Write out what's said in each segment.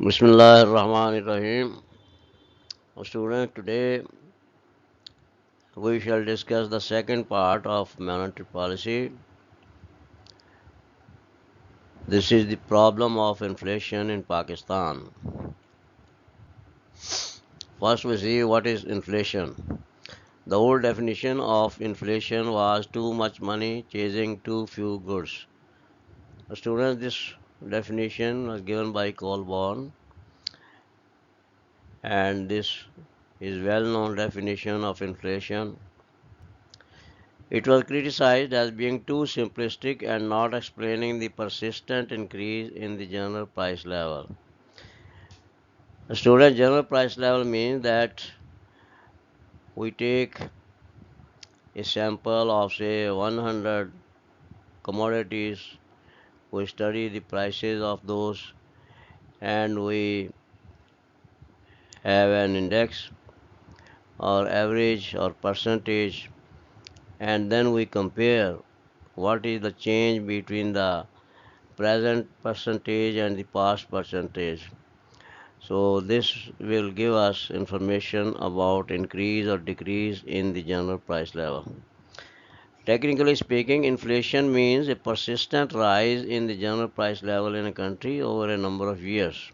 Bismillah ar-Rahman ar-Rahim. Students, today we shall discuss the second part of monetary policy. This is the problem of inflation in Pakistan. First, we see what is inflation. The old definition of inflation was too much money chasing too few goods. Students, this definition was given by Colborn, and this is well-known definition of inflation. It was criticized as being too simplistic and not explaining the persistent increase in the general price level. The student general price level means that we take a sample of say 100 commodities, we study the prices of those, and we have an index or average or percentage, and then we compare what is the change between the present percentage and the past percentage. So this will give us information about increase or decrease in the general price level. Technically speaking, inflation means a persistent rise in the general price level in a country over a number of years.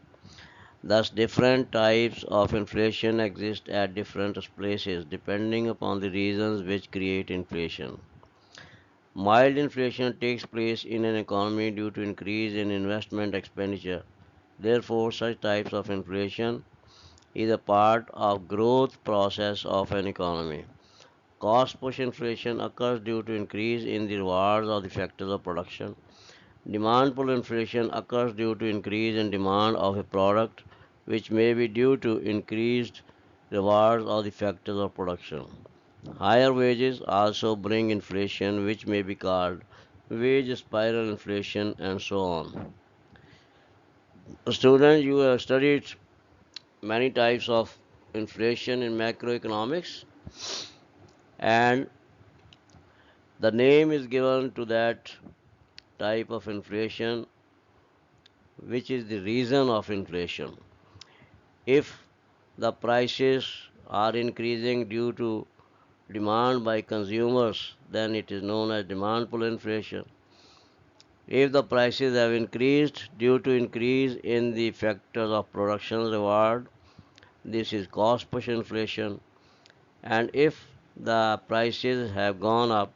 Thus, different types of inflation exist at different places depending upon the reasons which create inflation. Mild inflation takes place in an economy due to increase in investment expenditure. Therefore, such types of inflation is a part of growth process of an economy. Cost push inflation occurs due to increase in the rewards of the factors of production. Demand pull inflation occurs due to increase in demand of a product which may be due to increased rewards of the factors of production. Higher wages also bring inflation which may be called wage spiral inflation and so on. Students, you have studied many types of inflation in macroeconomics, and the name is given to that type of inflation which is the reason of inflation. If the prices are increasing due to demand by consumers, then it is known as demand pull inflation. If the prices have increased due to increase in the factors of production reward, this is cost push inflation. And if the prices have gone up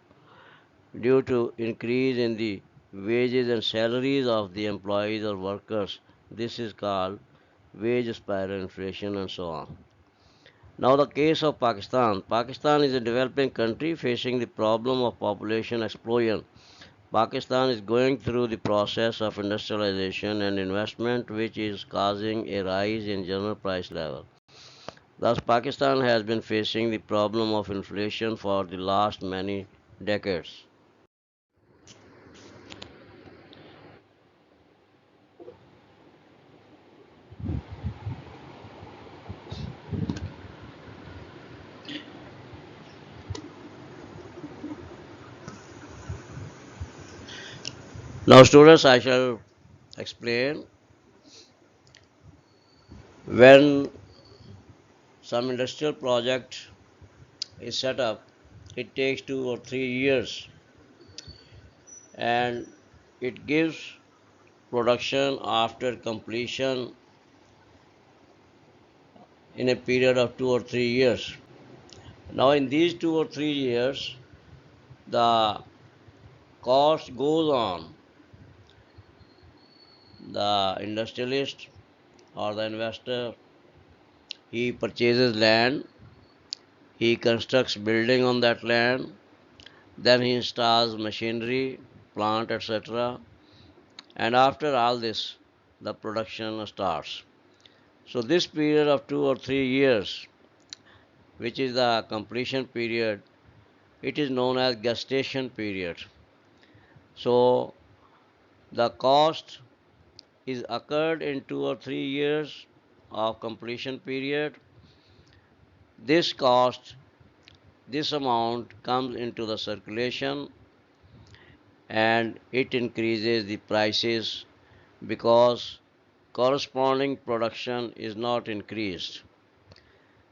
due to increase in the wages and salaries of the employees or workers, this is called wage spiral inflation and so on. Now the case of Pakistan. Pakistan is a developing country facing the problem of population explosion. Pakistan is going through the process of industrialization and investment which is causing a rise in general price level. Thus Pakistan has been facing the problem of inflation for the last many decades. Now students, I shall explain when some industrial project is set up, it takes 2 or 3 years, and it gives production after completion in a period of 2 or 3 years. Now, in these 2 or 3 years, the cost goes on. The industrialist or the investor, he purchases land, he constructs building on that land, then he installs machinery, plant, etc. And after all this, the production starts. So this period of 2 or 3 years, which is the completion period, it is known as gestation period. So the cost is occurred in 2 or 3 years of completion period. This cost, this amount comes into the circulation and it increases the prices because corresponding production is not increased.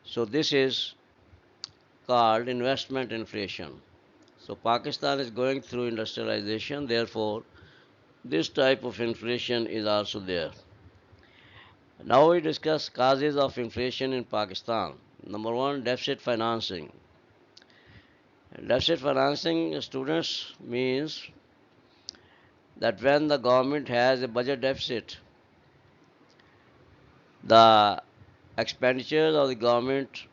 So this is called investment inflation. So Pakistan is going through industrialization, therefore this type of inflation is also there. Now we discuss causes of inflation in Pakistan. Number one, deficit financing. Deficit financing, students, means that when the government has a budget deficit, the expenditures of the government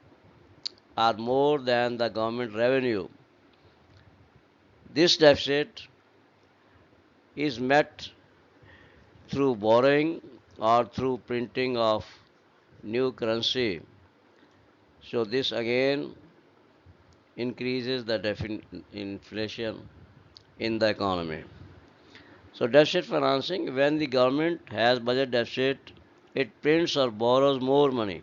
are more than the government revenue. This deficit is met through borrowing or through printing of new currency. So this again increases the inflation in the economy. So deficit financing, when the government has budget deficit, it prints or borrows more money.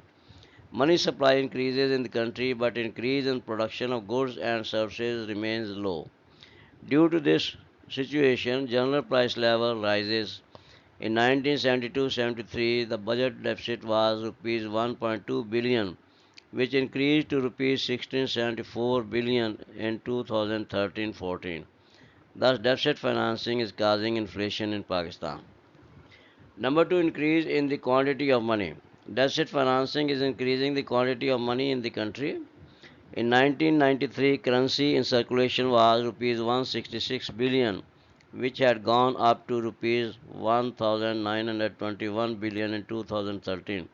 Money supply increases in the country, but increase in production of goods and services remains low. Due to this situation, general price level rises. In 1972-73, the budget deficit was rupees 1.2 billion, which increased to rupees 1674 billion in 2013-14. Thus, deficit financing is causing inflation in Pakistan. Number two, increase in the quantity of money. Deficit financing is increasing the quantity of money in the country. In 1993, currency in circulation was rupees 166 billion, which had gone up to rupees 1921 billion in 2013.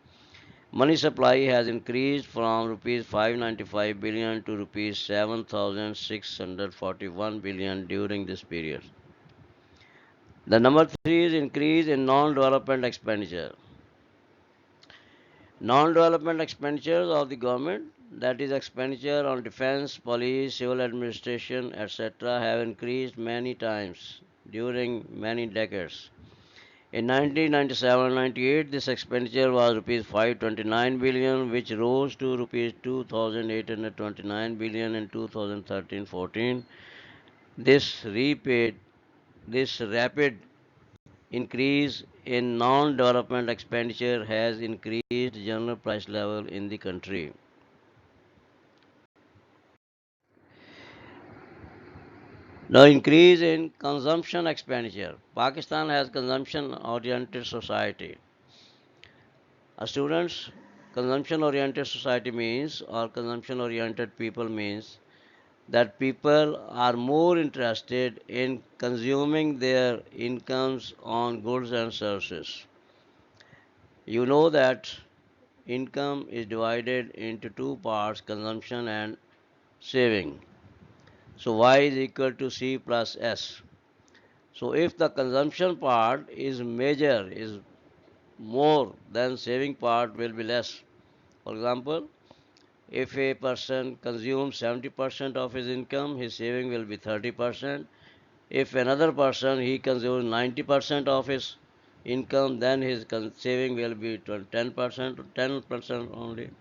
Money supply has increased from rupees 595 billion to rupees 7641 billion during this period. The number three is increase in non-development expenditure. Non-development expenditures of the government, that is expenditure on defense, police, civil administration, etc., have increased many times during many decades. In 1997-98, this expenditure was rupees 529 billion, which rose to rupees 2,829 billion in 2013-14. This rapid increase in non-development expenditure has increased general price level in the country. Now, increase in consumption expenditure. Pakistan has consumption-oriented society. Students, consumption-oriented society means, or consumption-oriented people means, that people are more interested in consuming their incomes on goods and services. You know that income is divided into two parts, consumption and saving. So Y is equal to C plus S. So if the consumption part is major, is more, then saving part will be less. For example, if a person consumes 70% of his income, his saving will be 30%. If another person he consumes 90% of his income, then his saving will be 10% only.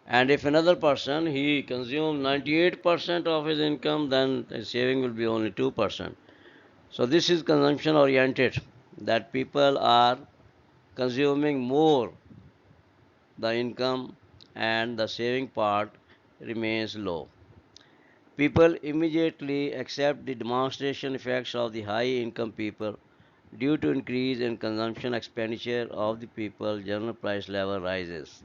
And if another person he consumes 98% of his income, then his saving will be only 2%. So this is consumption oriented, that people are consuming more the income and the saving part remains low. People immediately accept the demonstration effects of the high income people. Due to increase in consumption expenditure of the people, general price level rises.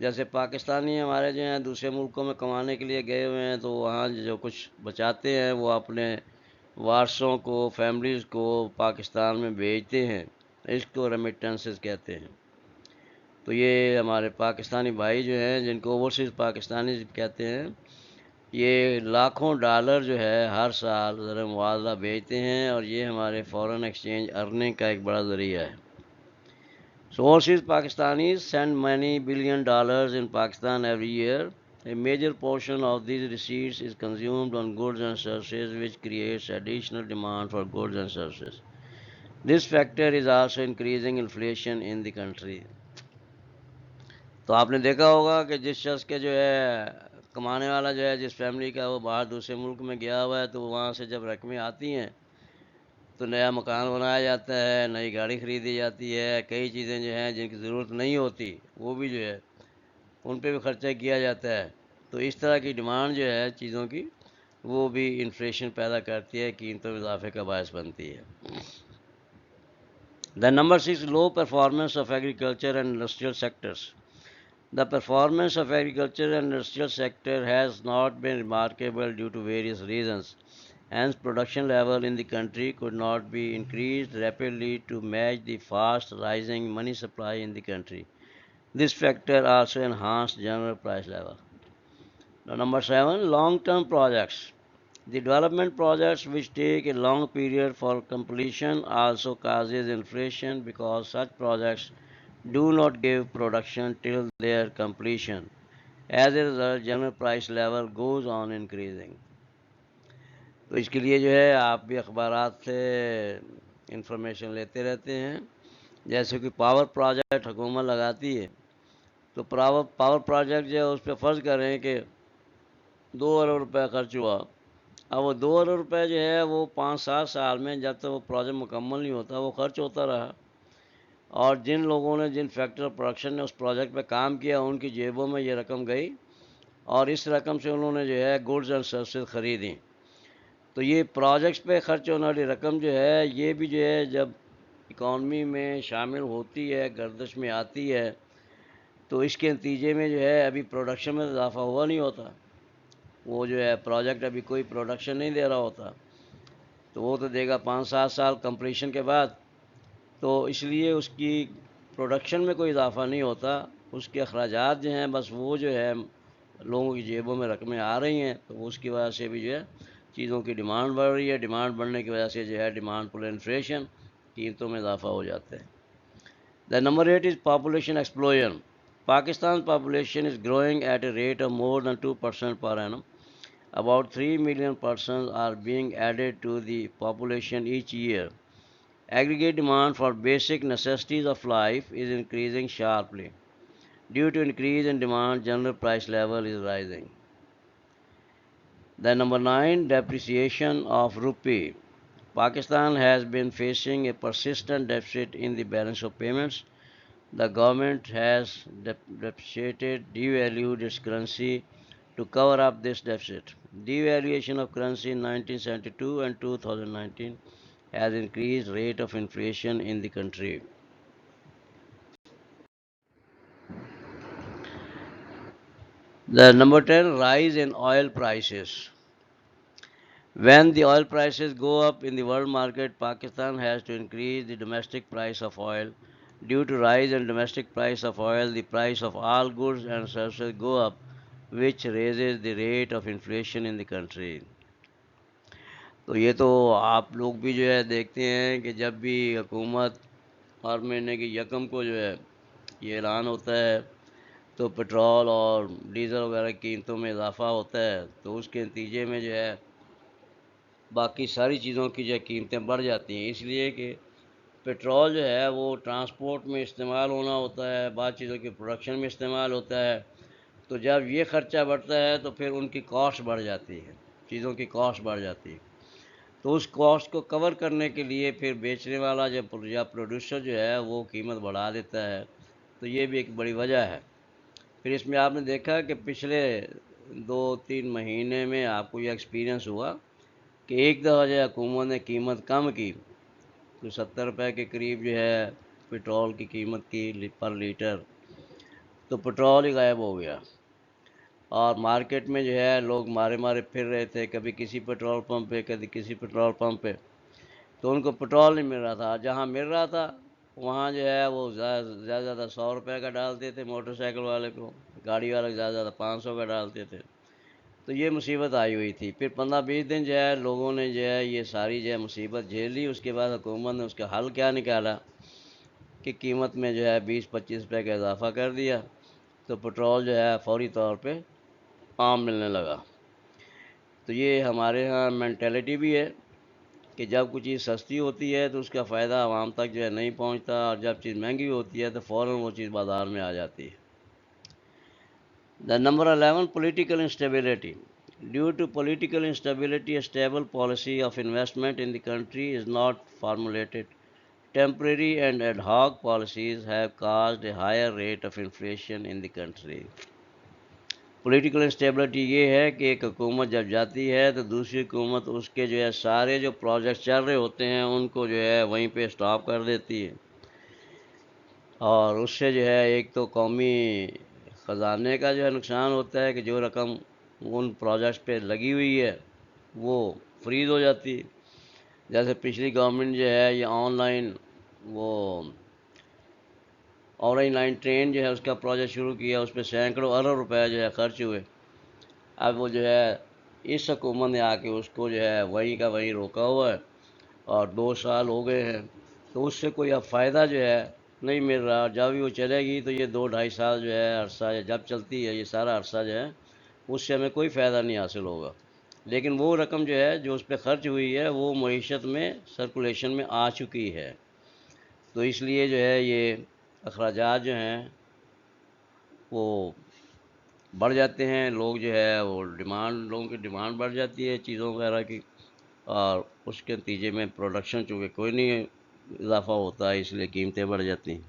جیسے پاکستانی ہمارے جو ہیں دوسرے ملکوں میں کمانے کے لیے گئے ہوئے ہیں تو وہاں جو کچھ بچاتے ہیں وہ اپنے وارثوں کو، فیملیز کو پاکستان میں بھیجتے ہیں، اس کو ریمیٹنسز کہتے ہیں۔ تو یہ ہمارے پاکستانی بھائی جو ہیں جن کو اوورسیز پاکستانی کہتے ہیں، یہ لاکھوں ڈالر جو ہے ہر سال زر مبادلہ بھیجتے ہیں، اور یہ ہمارے فورن ایکسچینج ارننگ کا ایک بڑا ذریعہ ہے۔ So overseas Pakistanis send many billion dollars in Pakistan every year. A major portion of these receipts is consumed on goods and services, which creates additional demand for goods and services. This factor is also increasing inflation in the country. تو آپ نے دیکھا ہوگا کہ جس شخص کے جو ہے کمانے والا جو ہے، جس فیملی کا وہ باہر دوسرے ملک میں گیا ہوا ہے، تو وہاں سے جب رقمیں آتی ہیں تو نیا مکان بنایا جاتا ہے، نئی گاڑی خریدی جاتی ہے، کئی چیزیں جو ہیں جن کی ضرورت نہیں ہوتی وہ بھی جو ہے ان پہ بھی خرچہ کیا جاتا ہے۔ تو اس طرح کی ڈیمانڈ جو ہے چیزوں کی، وہ بھی انفلیشن پیدا کرتی ہے، قیمتوں میں اضافے کا باعث بنتی ہے۔ The number 6, low performance of agriculture and industrial sectors. The performance of agriculture and industrial sector has not been remarkable due to various reasons. Hence, production level in the country could not be increased rapidly to match the fast rising money supply in the country. This factor also enhanced general price level. Now, number 7, long-term projects. The development projects which take a long period for completion also causes inflation because such projects do not give production till their completion. As a result, general price level goes on increasing. تو اس کے لیے جو ہے آپ بھی اخبارات سے information لیتے رہتے ہیں، جیسے کہ پاور پروجیکٹ حکومت لگاتی ہے، تو پاور پروجیکٹ جو ہے اس پہ فرض کریں کہ 2 ارب روپے خرچ ہوا۔ اب وہ 2 ارب روپے جو ہے وہ 5-7 سال میں جب تک وہ پروجیکٹ مکمل نہیں ہوتا وہ خرچ ہوتا رہا، اور جن لوگوں نے، جن فیکٹری پروڈکشن نے اس پروجیکٹ پہ کام کیا، ان کی جیبوں میں یہ رقم گئی، اور اس رقم سے انہوں نے جو ہے گڈز اینڈ سروسز خریدیں۔ تو یہ پروجیکٹس پہ خرچ ہونے والی رقم جو ہے یہ بھی جو ہے جب اکانومی میں شامل ہوتی ہے، گردش میں آتی ہے، تو اس کے نتیجے میں جو ہے ابھی پروڈکشن میں اضافہ ہوا نہیں ہوتا، وہ جو ہے پروجیکٹ ابھی کوئی پروڈکشن نہیں دے رہا ہوتا، تو وہ تو دے گا 5-7 سال کمپلیشن کے بعد۔ تو اس لیے اس کی پروڈکشن میں کوئی اضافہ نہیں ہوتا، اس کے اخراجات جو ہیں بس وہ جو ہے لوگوں کی جیبوں میں رقمیں آ رہی ہیں، تو اس کی وجہ سے بھی جو ہے چیزوں کی ڈیمانڈ بڑھ رہی ہے، ڈیمانڈ بڑھنے کی وجہ سے جو ہے ڈیمانڈ پل انفلیشن، قیمتوں میں اضافہ ہو جاتا ہے۔ The number 8 is population explosion. Pakistan's population is growing at a rate of more than 2% per annum. About 3 million persons are being added to the population each year. Aggregate demand for basic necessities of life is increasing sharply. Due to increase in demand, general price level is rising. Then number 9, depreciation of rupee. Pakistan has been facing a persistent deficit in the balance of payments. The government has devalued its currency to cover up this deficit. Devaluation of currency in 1972 and 2019 has increased rate of inflation in the country. The number 10, rise in oil prices. When the oil prices go up in the world market, Pakistan has to increase the domestic price of oil. Due to rise in domestic price of oil, the price of all goods and services go up, which raises the rate of inflation in the country. تو یہ تو آپ لوگ بھی جو ہے دیکھتے ہیں کہ جب بھی حکومت ہر مہینے کی یکم کو جو ہے یہ اعلان ہوتا ہے تو پٹرول اور ڈیزل وغیرہ کی قیمتوں میں اضافہ ہوتا ہے، تو اس کے نتیجے میں جو ہے باقی ساری چیزوں کی جو قیمتیں بڑھ جاتی ہیں، اس لیے کہ پٹرول جو ہے وہ ٹرانسپورٹ میں استعمال ہونا ہوتا ہے، بعض چیزوں کی پروڈکشن میں استعمال ہوتا ہے، تو جب یہ خرچہ بڑھتا ہے تو پھر ان کی کاسٹ بڑھ جاتی ہے، چیزوں کی کاسٹ بڑھ جاتی ہے، تو اس کاسٹ کو کور کرنے کے لیے پھر بیچنے والا یا پروڈیوسر جو ہے وہ قیمت بڑھا دیتا ہے، تو یہ بھی ایک بڑی وجہ ہے۔ پھر اس میں آپ نے دیکھا کہ پچھلے 2-3 مہینے میں آپ کو یہ ایکسپیرینس ہوا کہ ایک دفعہ جو حکومت نے قیمت کم کی تو 70 روپے کے قریب جو ہے پٹرول کی قیمت کی پر لیٹر، تو پٹرول ہی غائب ہو گیا، اور مارکیٹ میں جو ہے لوگ مارے مارے پھر رہے تھے، کبھی کسی پیٹرول پمپ پہ کبھی کسی پیٹرول پمپ پہ، تو ان کو پٹرول نہیں مل رہا تھا، جہاں مل رہا تھا وہاں جو ہے وہ زیادہ زیادہ 100 روپے کا ڈالتے تھے موٹر سائیکل والے کو، گاڑی والے زیادہ زیادہ 500 کا ڈالتے تھے، تو یہ مصیبت آئی ہوئی تھی۔ پھر 15-20 دن جو ہے لوگوں نے جو ہے یہ ساری جو ہے مصیبت جھیل لی، اس کے بعد حکومت نے اس کا حل کیا نکالا کہ قیمت میں جو ہے 20-25 روپے کا اضافہ کر دیا، تو پٹرول جو ہے فوری طور پہ عام ملنے لگا۔ تو یہ ہمارے ہاں مینٹیلٹی بھی ہے کہ جب کوئی چیز سستی ہوتی ہے تو اس کا فائدہ عوام تک جو ہے نہیں پہنچتا، اور جب چیز مہنگی ہوتی ہے تو فوراً وہ چیز بازار میں آ جاتی ہے۔ The number 11, political instability. Due to political instability, a stable policy of investment in the country is not formulated. Temporary and ad hoc policies have caused a higher rate of inflation in the country. Political instability یہ ہے کہ ایک حکومت جب جاتی ہے تو دوسری حکومت اس کے جو ہے سارے جو پروجیکٹ چل رہے ہوتے ہیں ان کو جو ہے وہیں پہ سٹاپ کر دیتی ہے، اور اس سے جو ہے ایک تو قومی خزانے کا جو ہے نقصان ہوتا ہے کہ جو رقم ان پروجیکٹس پہ لگی ہوئی ہے وہ فریز ہو جاتی ہے۔ جیسے پچھلی گورنمنٹ جو ہے یہ وہ آن لائن ٹرین جو ہے اس کا پروجیکٹ شروع کیا، اس پہ سینکڑوں ارب روپے جو ہے خرچ ہوئے، اب وہ جو ہے اس حکومت نے آ کے اس کو جو ہے وہیں کا وہیں روکا ہوا ہے، اور 2 سال ہو گئے ہیں، تو اس سے کوئی اب فائدہ جو ہے نہیں مل رہا، جب بھی وہ چلے گی تو یہ 2-2.5 سال جو ہے عرصہ جب چلتی ہے، یہ سارا عرصہ جو ہے اس سے ہمیں کوئی فائدہ نہیں حاصل ہوگا، لیکن وہ رقم جو ہے جو اس پہ خرچ ہوئی ہے وہ معیشت میں سرکولیشن میں آ چکی ہے، تو اس لیے جو ہے یہ اخراجات جو ہیں وہ بڑھ جاتے ہیں، لوگ جو ہے وہ لوگوں کی ڈیمانڈ بڑھ جاتی ہے چیزوں وغیرہ کی، اور اس کے نتیجے میں پروڈکشن چونکہ کوئی نہیں اضافہ ہوتا ہے اس لیے قیمتیں بڑھ جاتی ہیں۔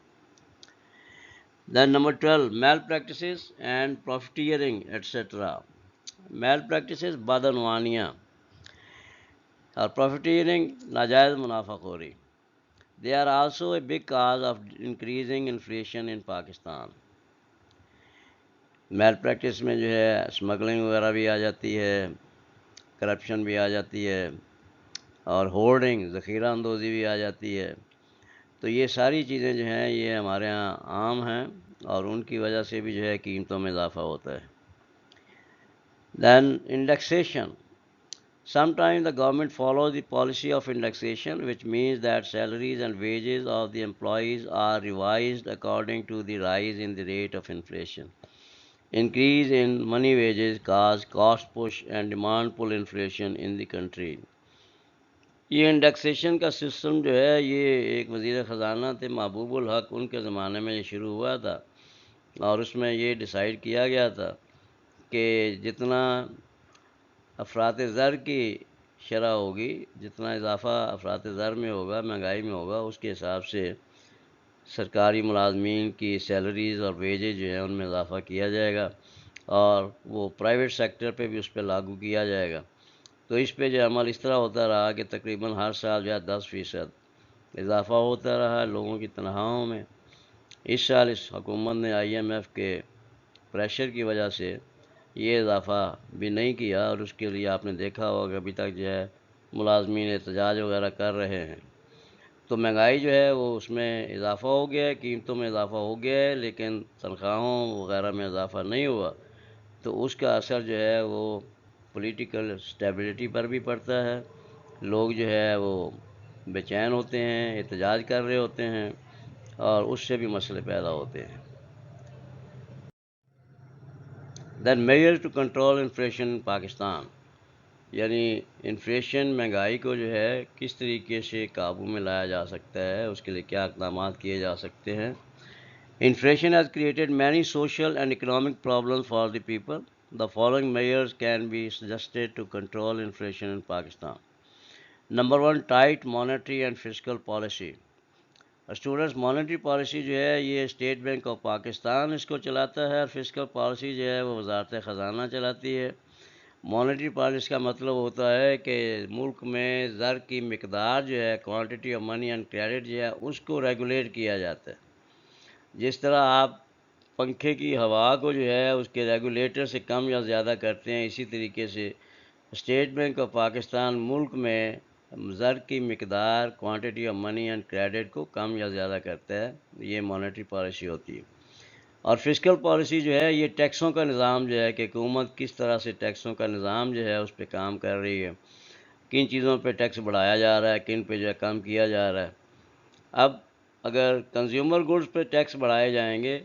Then number 12، malpractices and profiteering etcetera. Malpractices بدعنوانیاں اور پروفیٹیئرنگ ناجائز منافع خوری، they are also a big cause of increasing inflation in Pakistan۔ Malpractice میں جو ہے اسمگلنگ وغیرہ بھی آ جاتی ہے، کرپشن بھی آ جاتی ہے، اور ہورڈنگ ذخیرہ اندوزی بھی آ جاتی ہے، تو یہ ساری چیزیں جو ہیں یہ ہمارے ہاں عام ہیں، اور ان کی وجہ سے بھی جو ہے قیمتوں میں اضافہ ہوتا ہے۔ دین indexation. Sometimes the government follows the policy of indexation, which means that salaries and wages of the employees are revised according to the rise in the rate of inflation. Increase in money wages cause cost push and demand pull inflation in the country. یہ indexation کا system جو ہے یہ ایک وزیر خزانہ تھے محبوب الحق، ان کے زمانے میں یہ شروع ہوا تھا، اور اس میں یہ ڈیسائیڈ کیا گیا تھا کہ جتنا افراط زر کی شرح ہوگی، جتنا اضافہ افراط زر میں ہوگا، مہنگائی میں ہوگا، اس کے حساب سے سرکاری ملازمین کی سیلریز اور ویجز جو ہیں ان میں اضافہ کیا جائے گا، اور وہ پرائیویٹ سیکٹر پہ بھی اس پہ لاگو کیا جائے گا۔ تو اس پہ جو عمل اس طرح ہوتا رہا کہ تقریباً ہر سال جو ہے 10% اضافہ ہوتا رہا لوگوں کی تنخواہوں میں۔ اس سال اس حکومت نے IMF کے پریشر کی وجہ سے یہ اضافہ بھی نہیں کیا، اور اس کے لیے آپ نے دیکھا ہوگا کہ ابھی تک جو ہے ملازمین احتجاج وغیرہ کر رہے ہیں، تو مہنگائی جو ہے وہ اس میں اضافہ ہو گیا ہے، قیمتوں میں اضافہ ہو گیا ہے، لیکن تنخواہوں وغیرہ میں اضافہ نہیں ہوا، تو اس کا اثر جو ہے وہ پولیٹیکل اسٹیبلٹی پر بھی پڑتا ہے، لوگ جو ہے وہ بے چین ہوتے ہیں، احتجاج کر رہے ہوتے ہیں، اور اس سے بھی مسئلے پیدا ہوتے ہیں۔ دین میئر ٹو کنٹرول انفلیشن ان پاکستان، یعنی انفلیشن مہنگائی کو جو ہے کس طریقے سے قابو میں لایا جا سکتا ہے، اس کے لیے کیا اقدامات کیے جا سکتے ہیں۔ Inflation has created many social and economic problems for the people. The following measures can be suggested to control inflation in Pakistan. Number 1, tight monetary and fiscal policy. Students monetary policy جو ہے یہ state bank of Pakistan اس کو چلاتا ہے، اور fiscal policy جو ہے وہ وزارت خزانہ چلاتی ہے۔ مانیٹری پالیسی کا مطلب ہوتا ہے کہ ملک میں زر کی مقدار جو ہے، quantity of money and credit جو ہے، اس کو ریگولیٹ کیا جاتا ہے۔ جس طرح آپ پنکھے کی ہوا کو جو ہے اس کے ریگولیٹر سے کم یا زیادہ کرتے ہیں، اسی طریقے سے اسٹیٹ بینک آف پاکستان ملک میں زر کی مقدار، quantity of money and credit کو کم یا زیادہ کرتا ہے. یہ مانیٹری پالیسی ہوتی ہے. اور فسکل پالیسی جو ہے یہ ٹیکسوں کا نظام جو ہے کہ حکومت کس طرح سے ٹیکسوں کا نظام جو ہے اس پہ کام کر رہی ہے، کن چیزوں پہ ٹیکس بڑھایا جا رہا ہے، کن پہ جو ہے کم کیا جا رہا ہے. اب اگر کنزیومر گڈز پہ ٹیکس بڑھائے جائیں گے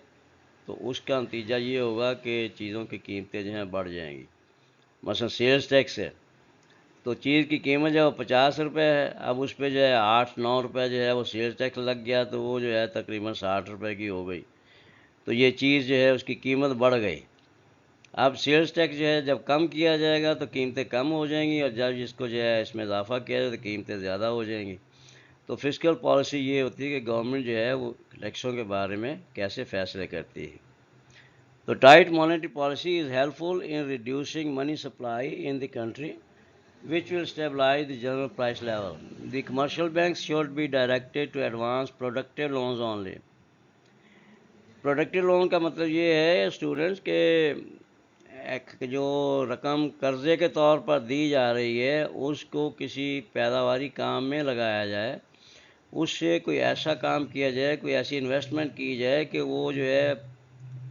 تو اس کا نتیجہ یہ ہوگا کہ چیزوں کی قیمتیں جو ہیں بڑھ جائیں گی. مثلا سیلز ٹیکس ہے تو چیز کی قیمت جو ہے 50 روپے ہے، اب اس پہ جو ہے 8-9 روپے جو ہے وہ سیلز ٹیکس لگ گیا تو وہ جو ہے تقریباً 60 روپے کی ہو گئی. تو یہ چیز جو ہے اس کی قیمت بڑھ گئی. اب سیلز ٹیکس جو ہے جب کم کیا جائے گا تو قیمتیں کم ہو جائیں گی، اور جب اس کو جو ہے اس میں اضافہ کیا جائے تو قیمتیں زیادہ ہو جائیں گی. تو فسکل پالیسی یہ ہوتی ہے کہ گورنمنٹ جو ہے وہ ٹیکسوں کے بارے میں کیسے فیصلے کرتی ہے. تو tight monetary policy is helpful in reducing money supply in the country which will stabilize the general price level. The commercial banks should be directed to advance productive loans only. Productive loan کا مطلب یہ ہے students کہ جو رقم قرضے کے طور پر دی جا رہی ہے اس کو کسی پیداواری کام میں لگایا جائے، اس سے کوئی ایسا کام کیا جائے، کوئی ایسی انویسٹمنٹ کی جائے کہ وہ جو ہے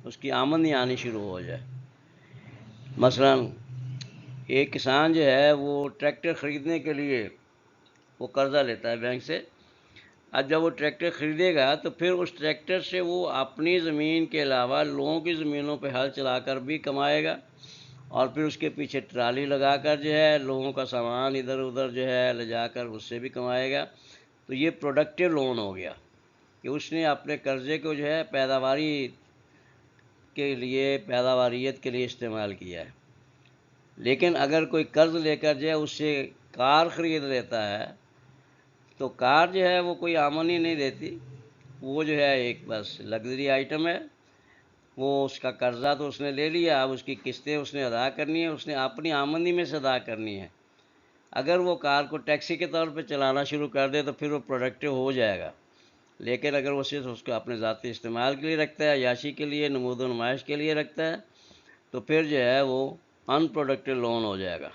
اس کی آمدنی آنی شروع ہو جائے. مثلا ایک کسان جو ہے وہ ٹریکٹر خریدنے کے لیے وہ قرضہ لیتا ہے بینک سے. اب جب وہ ٹریکٹر خریدے گا تو پھر اس ٹریکٹر سے وہ اپنی زمین کے علاوہ لوگوں کی زمینوں پہ ہل چلا کر بھی کمائے گا، اور پھر اس کے پیچھے ٹرالی لگا کر جو ہے لوگوں کا سامان ادھر ادھر جو ہے لے جا کر اس سے بھی کمائے گا. تو یہ پروڈکٹیو لون ہو گیا کہ اس نے اپنے قرضے کو جو ہے پیداواری کے لیے، پیداواریت کے لیے استعمال کیا ہے. لیکن اگر کوئی قرض لے کر جو ہے اس سے کار خرید لیتا ہے تو کار جو ہے وہ کوئی آمدنی نہیں دیتی، وہ جو ہے ایک بس لگژری آئٹم ہے. وہ اس کا قرضہ تو اس نے لے لیا، اب اس کی قسطیں اس نے ادا کرنی ہے، اس نے اپنی آمدنی میں سے ادا کرنی ہے. اگر وہ کار کو ٹیکسی کے طور پہ چلانا شروع کر دے تو پھر وہ پروڈکٹیو ہو جائے گا. لیکن اگر وہ صرف اس کو اپنے ذاتی استعمال کے لیے رکھتا ہے، عیاشی کے لیے، نمود و نمائش کے لیے رکھتا ہے، تو پھر جو ہے وہ ان پروڈکٹیو لون ہو جائے گا.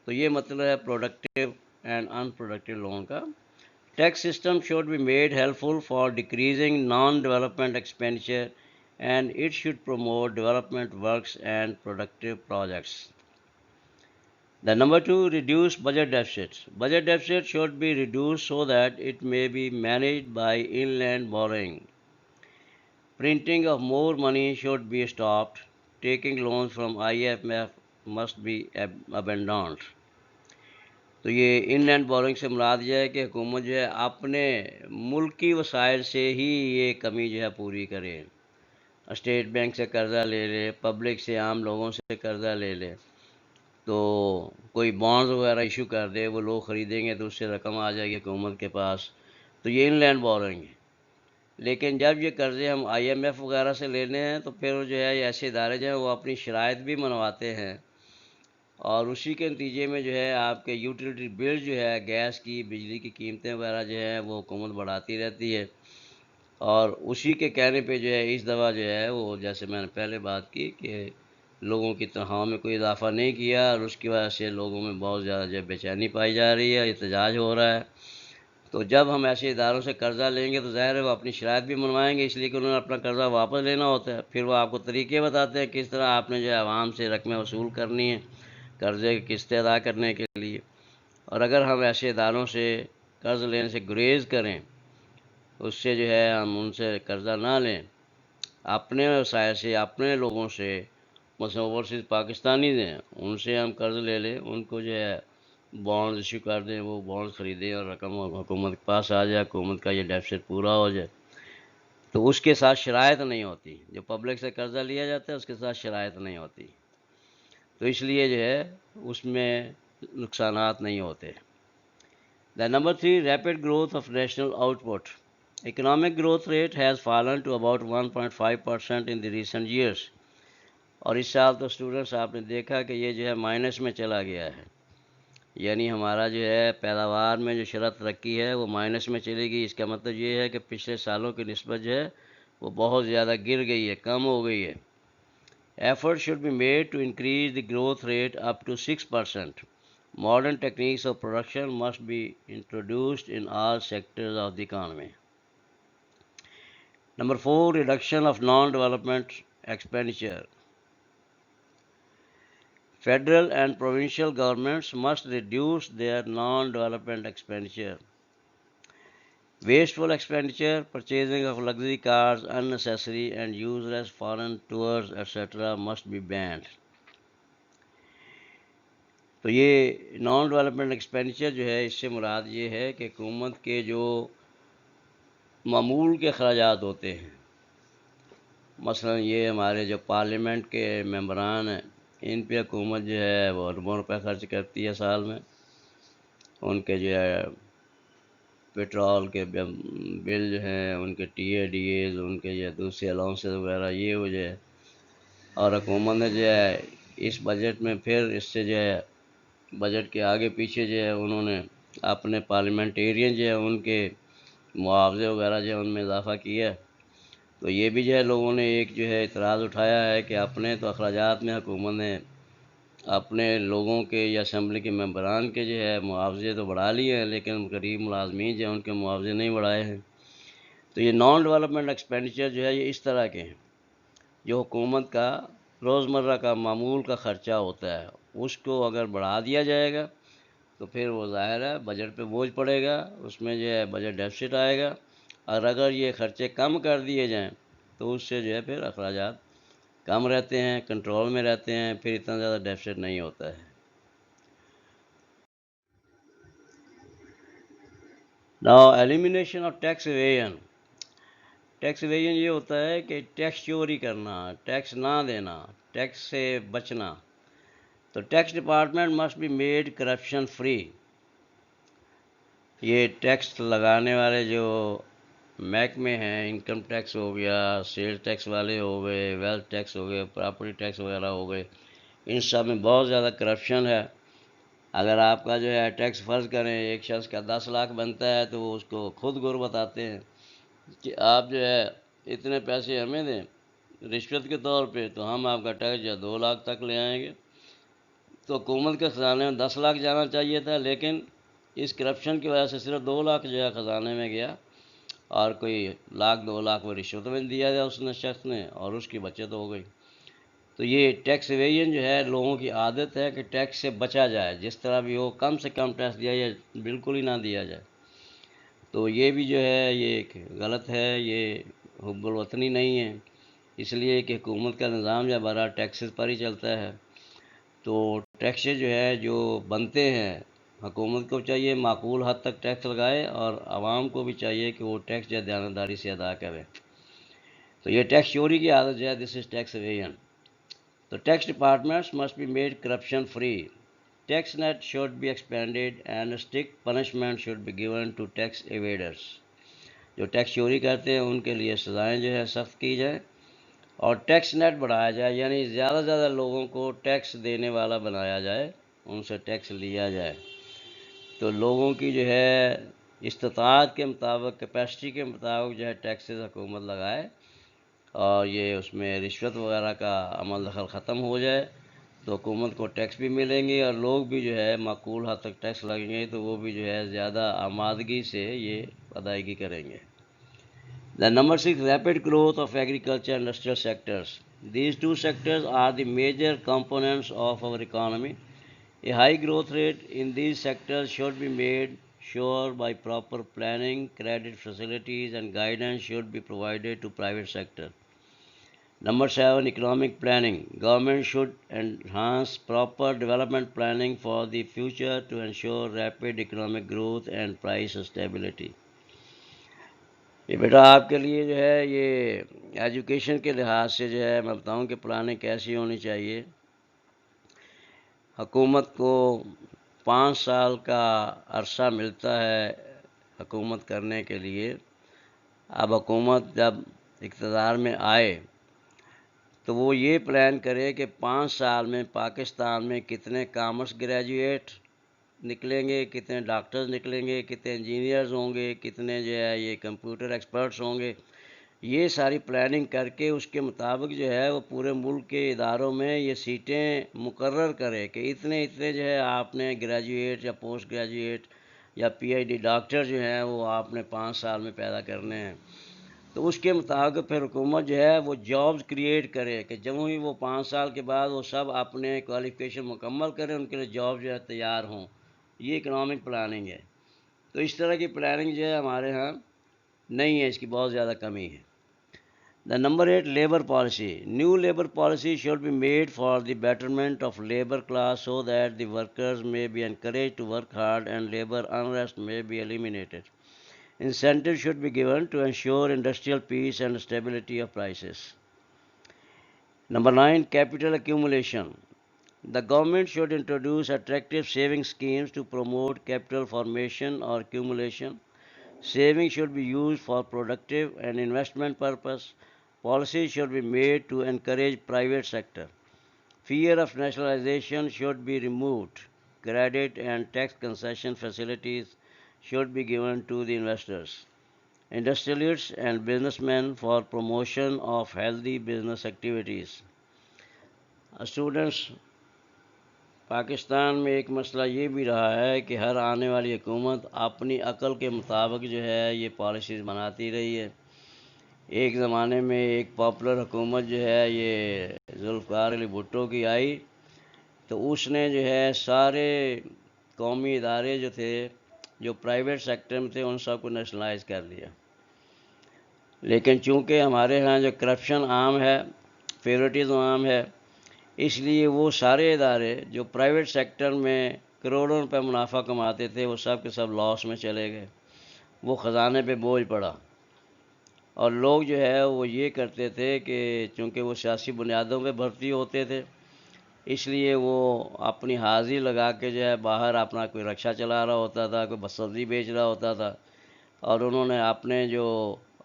تو یہ مطلب ہے productive and in productive loan کا. Tax system should be made helpful for decreasing non-development expenditure, and it should promote development works and productive projects. The number two, reduce budget deficits. Budget deficit should be reduced so that it may be managed by inland borrowing. Printing of more money should be stopped. Taking loans from IMF must be abandoned. تو یہ ان land boring سے مراد یہ ہے کہ حکومت جو ہے اپنے ملکی وسائل سے ہی یہ کمی جو ہے پوری کرے. اسٹیٹ بینک سے قرضہ لے لے، پبلک سے، عام لوگوں سے قرضہ لے لے، تو کوئی بانڈز وغیرہ ایشو کر دے، وہ لوگ خریدیں گے تو اس سے رقم آ جائے گی حکومت کے پاس. تو یہ ان لینڈ بورنگ ہے. لیکن جب یہ قرضے ہم IMF وغیرہ سے لینے ہیں تو پھر جو ہے یہ ایسے ادارے جو ہیں وہ اپنی شرائط بھی منواتے ہیں، اور اسی کے نتیجے میں جو ہے آپ کے یوٹیلیٹی بل جو ہے گیس کی، بجلی کی قیمتیں وغیرہ جو ہیں وہ حکومت بڑھاتی رہتی ہے. اور اسی کے کہنے پہ جو ہے اس دفعہ جو ہے وہ جیسے میں نے پہلے بات کی کہ لوگوں کی تنخواہوں میں کوئی اضافہ نہیں کیا، اور اس کی وجہ سے لوگوں میں بہت زیادہ جو ہے بے چینی پائی جا رہی ہے، احتجاج ہو رہا ہے. تو جب ہم ایسے اداروں سے قرضہ لیں گے تو ظاہر ہے وہ اپنی شرائط بھی منوائیں گے، اس لیے کہ انہوں نے اپنا قرضہ واپس لینا ہوتا ہے. پھر وہ آپ کو طریقے بتاتے ہیں کس طرح آپ نے جو ہے عوام سے رقمیں وصول کرنی ہے قرضے کی قسطیں ادا کرنے کے لیے. اور اگر ہم ایسے اداروں سے قرض لینے سے گریز کریں، اس سے جو ہے ہم ان سے قرضہ نہ لیں، اپنے وسائل سے، اپنے لوگوں سے، مثلا اوورسیز پاکستانیز ہیں ان سے ہم قرض لے لیں، ان کو جو ہے بانڈز ایشو کر دیں، وہ بانڈز خریدیں اور رقم حکومت کے پاس آ جائے، حکومت کا یہ ڈیفیسٹ پورا ہو جائے. تو اس کے ساتھ شرائط نہیں ہوتی، جو پبلک سے قرضہ لیا جاتا ہے اس کے ساتھ شرائط نہیں ہوتی، تو اس لیے جو ہے اس میں نقصانات نہیں ہوتے. The number three, rapid growth of national output. Economic growth rate has fallen to about 1.5% in the recent years. اور اس سال تو اسٹوڈنٹس آپ نے دیکھا کہ یہ جو ہے مائنس میں چلا گیا ہے، یعنی ہمارا جو ہے پیداوار میں جو شرح ترقی ہے وہ مائنس میں چلے گی. اس کا مطلب یہ ہے کہ پچھلے سالوں کی نسبت جو ہے وہ بہت زیادہ گر گئی ہے، کم ہو گئی ہے۔ Effort should be made to increase the growth rate up to 6%. Modern techniques of production must be introduced in all sectors of the economy. Number 4, reduction of non-development expenditure. Federal and provincial governments must reduce their non-development expenditure. Wasteful expenditure, purchasing of luxury cars, unnecessary and useless foreign tours, etc. must be banned. تو یہ non development expenditure جو ہے، اس سے مراد یہ ہے کہ حکومت کے جو معمول کے اخراجات ہوتے ہیں، مثلا یہ ہمارے جو پارلیمنٹ کے ممبران ہیں، ان پہ حکومت جو ہے وہ اربوں روپے خرچ کرتی ہے سال میں، ان کے جو ہے پیٹرول کے بل جو ہیں، ان کے ٹی اے ڈی ایز، ان کے جو دوسرے الاؤنسز وغیرہ، یہ وہ جو ہے، اور حکومت نے جو ہے اس بجٹ میں پھر اس سے جو ہے بجٹ کے آگے پیچھے جو ہے انہوں نے اپنے پارلیمنٹیرین جو ہے ان کے معاوضے وغیرہ جو ہے ان میں اضافہ کیا ہے۔ تو یہ بھی جو ہے لوگوں نے ایک جو ہے اعتراض اٹھایا ہے کہ اپنے تو اخراجات میں حکومت نے اپنے لوگوں کے یا اسمبلی کے ممبران کے جو ہے معاوضے تو بڑھا لیے ہیں، لیکن غریب ملازمین جو ہیں ان کے معاوضے نہیں بڑھائے ہیں۔ تو یہ نان ڈیولپمنٹ ایکسپینڈیچر جو ہے یہ اس طرح کے ہیں جو حکومت کا روزمرہ کا معمول کا خرچہ ہوتا ہے، اس کو اگر بڑھا دیا جائے گا تو پھر وہ ظاہر ہے بجٹ پہ بوجھ پڑے گا، اس میں جو ہے بجٹ ڈیفیسٹ آئے گا، اور اگر یہ خرچے کم کر دیے جائیں تو اس سے جو ہے پھر اخراجات کم رہتے ہیں، کنٹرول میں رہتے ہیں، پھر اتنا زیادہ ڈیفیسٹ نہیں ہوتا ہے۔ Now elimination of tax evasion. Tax evasion یہ ہوتا ہے کہ ٹیکس چوری کرنا، ٹیکس نہ دینا، ٹیکس سے بچنا۔ تو tax department must be made corruption free. یہ ٹیکس لگانے والے جو محکمے ہیں، انکم ٹیکس ہو گیا، سیل ٹیکس والے ہو گئے، ویلتھ ٹیکس ہو گئے، پراپرٹی ٹیکس وغیرہ ہو گئے، ان سب میں بہت زیادہ کرپشن ہے۔ اگر آپ کا جو ہے ٹیکس فرض کریں ایک شخص کا 10 لاکھ بنتا ہے تو وہ اس کو خود گر بتاتے ہیں کہ آپ جو ہے اتنے پیسے ہمیں دیں رشوت کے طور پہ تو ہم آپ کا ٹیکس جو ہے 2 لاکھ تک لے آئیں گے۔ تو حکومت کے خزانے میں 10 لاکھ جانا چاہیے تھا، لیکن اس کرپشن کی وجہ سے صرف 2 لاکھ جو ہے خزانے میں گیا، اور کوئی 1,00,000 2 لاکھ وہ رشوت میں دیا جائے اس نے شخص نے، اور اس کی بچت ہو گئی۔ تو یہ ٹیکس ایویژن جو ہے لوگوں کی عادت ہے کہ ٹیکس سے بچا جائے، جس طرح بھی ہو کم سے کم ٹیکس دیا جائے، بالکل ہی نہ دیا جائے۔ تو یہ بھی جو ہے یہ ایک غلط ہے، یہ حب الوطنی نہیں ہے، اس لیے کہ حکومت کا نظام جو بڑا ٹیکسز پر ہی چلتا ہے۔ تو ٹیکسز جو ہے جو بنتے ہیں، حکومت کو چاہیے معقول حد تک ٹیکس لگائے، اور عوام کو بھی چاہیے کہ وہ ٹیکس جو ہے دیانتداری سے ادا کرے۔ تو یہ ٹیکس چوری کی عادت جو ہے، this is tax evasion. The tax departments must be made corruption free. Tax net should be expanded and strict punishment should be given to tax evaders. جو ٹیکس چوری کرتے ہیں ان کے لیے سزائیں جو ہے سخت کی جائیں، اور ٹیکس نیٹ بڑھایا جائے، یعنی زیادہ سے زیادہ لوگوں کو ٹیکس دینے والا بنایا جائے، ان سے ٹیکس لیا جائے۔ تو لوگوں کی جو ہے استطاعت کے مطابق، کیپیسٹی کے مطابق جو ہے ٹیکسز حکومت لگائے، اور یہ اس میں رشوت وغیرہ کا عمل دخل ختم ہو جائے تو حکومت کو ٹیکس بھی ملیں گے، اور لوگ بھی جو ہے معقول حد تک ٹیکس لگیں گے تو وہ بھی جو ہے زیادہ آمادگی سے یہ ادائیگی کریں گے۔ The number 6, rapid growth of agriculture and industrial sectors. These two sectors are the major components of our economy. A high growth rate in these sectors should be made sure by proper planning, credit facilities and guidance should be provided to private sector. Number 7, economic planning. Government should enhance proper development planning for the future to ensure rapid economic growth and price stability. یہ بیٹا آپ کے لیے جو ہے یہ education کے لحاظ سے جو ہے میں بتاؤں کہ پلاننگ کیسی ہونی چاہیے۔ حکومت کو 5 سال کا عرصہ ملتا ہے حکومت کرنے کے لیے۔ اب حکومت جب اقتدار میں آئے تو وہ یہ پلان کرے کہ 5 سال میں پاکستان میں کتنے کامرس گریجویٹ نکلیں گے، کتنے ڈاکٹرز نکلیں گے، کتنے انجینئرز ہوں گے، کتنے جو ہے یہ کمپیوٹر ایکسپرٹس ہوں گے۔ یہ ساری پلاننگ کر کے اس کے مطابق جو ہے وہ پورے ملک کے اداروں میں یہ سیٹیں مقرر کرے کہ اتنے اتنے جو ہے آپ نے گریجویٹ یا پوسٹ گریجویٹ یا پی ایچ ڈی ڈاکٹر جو ہیں وہ آپ نے 5 سال میں پیدا کرنے ہیں. تو اس کے مطابق پھر حکومت جو ہے وہ جابز کریٹ کرے کہ جب ہی وہ 5 سال کے بعد وہ سب اپنے کوالیفیکیشن مکمل کریں ان کے لیے جاب جو ہے تیار ہوں. یہ اکنامک پلاننگ ہے. تو اس طرح کی پلاننگ جو ہے ہمارے ہاں نہیں ہے, اس کی بہت زیادہ کمی ہے. The number 8, labor policy. New labor policy should be made for the betterment of labor class so that the workers may be encouraged to work hard and labor unrest may be eliminated. Incentives should be given to ensure industrial peace and stability of prices. Number 9, capital accumulation. The government should introduce attractive saving schemes to promote capital formation or accumulation. Saving should be used for productive and investment purpose. Policies should be made to encourage private sector. Fear of nationalization should be removed. Credit and tax concession facilities should be given to the investors, industrialists and businessmen for promotion of healthy business activities. Students, Pakistan میں ایک مسئلہ یہ بھی رہا ہے کہ ہر آنے والی حکومت اپنی عقل کے مطابق جو ہے یہ پالیسیز بناتی رہی ہے. ایک زمانے میں ایک پاپولر حکومت جو ہے یہ ذوالفقار علی بھٹو کی آئی تو اس نے جو ہے سارے قومی ادارے جو تھے جو پرائیویٹ سیکٹر میں تھے ان سب کو نیشنلائز کر دیا. لیکن چونکہ ہمارے ہاں جو کرپشن عام ہے, فیورٹزم عام ہے, اس لیے وہ سارے ادارے جو پرائیویٹ سیکٹر میں کروڑوں روپے منافع کماتے تھے وہ سب کے سب لاس میں چلے گئے. وہ خزانے پہ بوجھ پڑا. اور لوگ جو ہے وہ یہ کرتے تھے کہ چونکہ وہ سیاسی بنیادوں پہ بھرتی ہوتے تھے اس لیے وہ اپنی حاضری لگا کے جو ہے باہر اپنا کوئی رکشہ چلا رہا ہوتا تھا, کوئی سبزی بیچ رہا ہوتا تھا, اور انہوں نے اپنے جو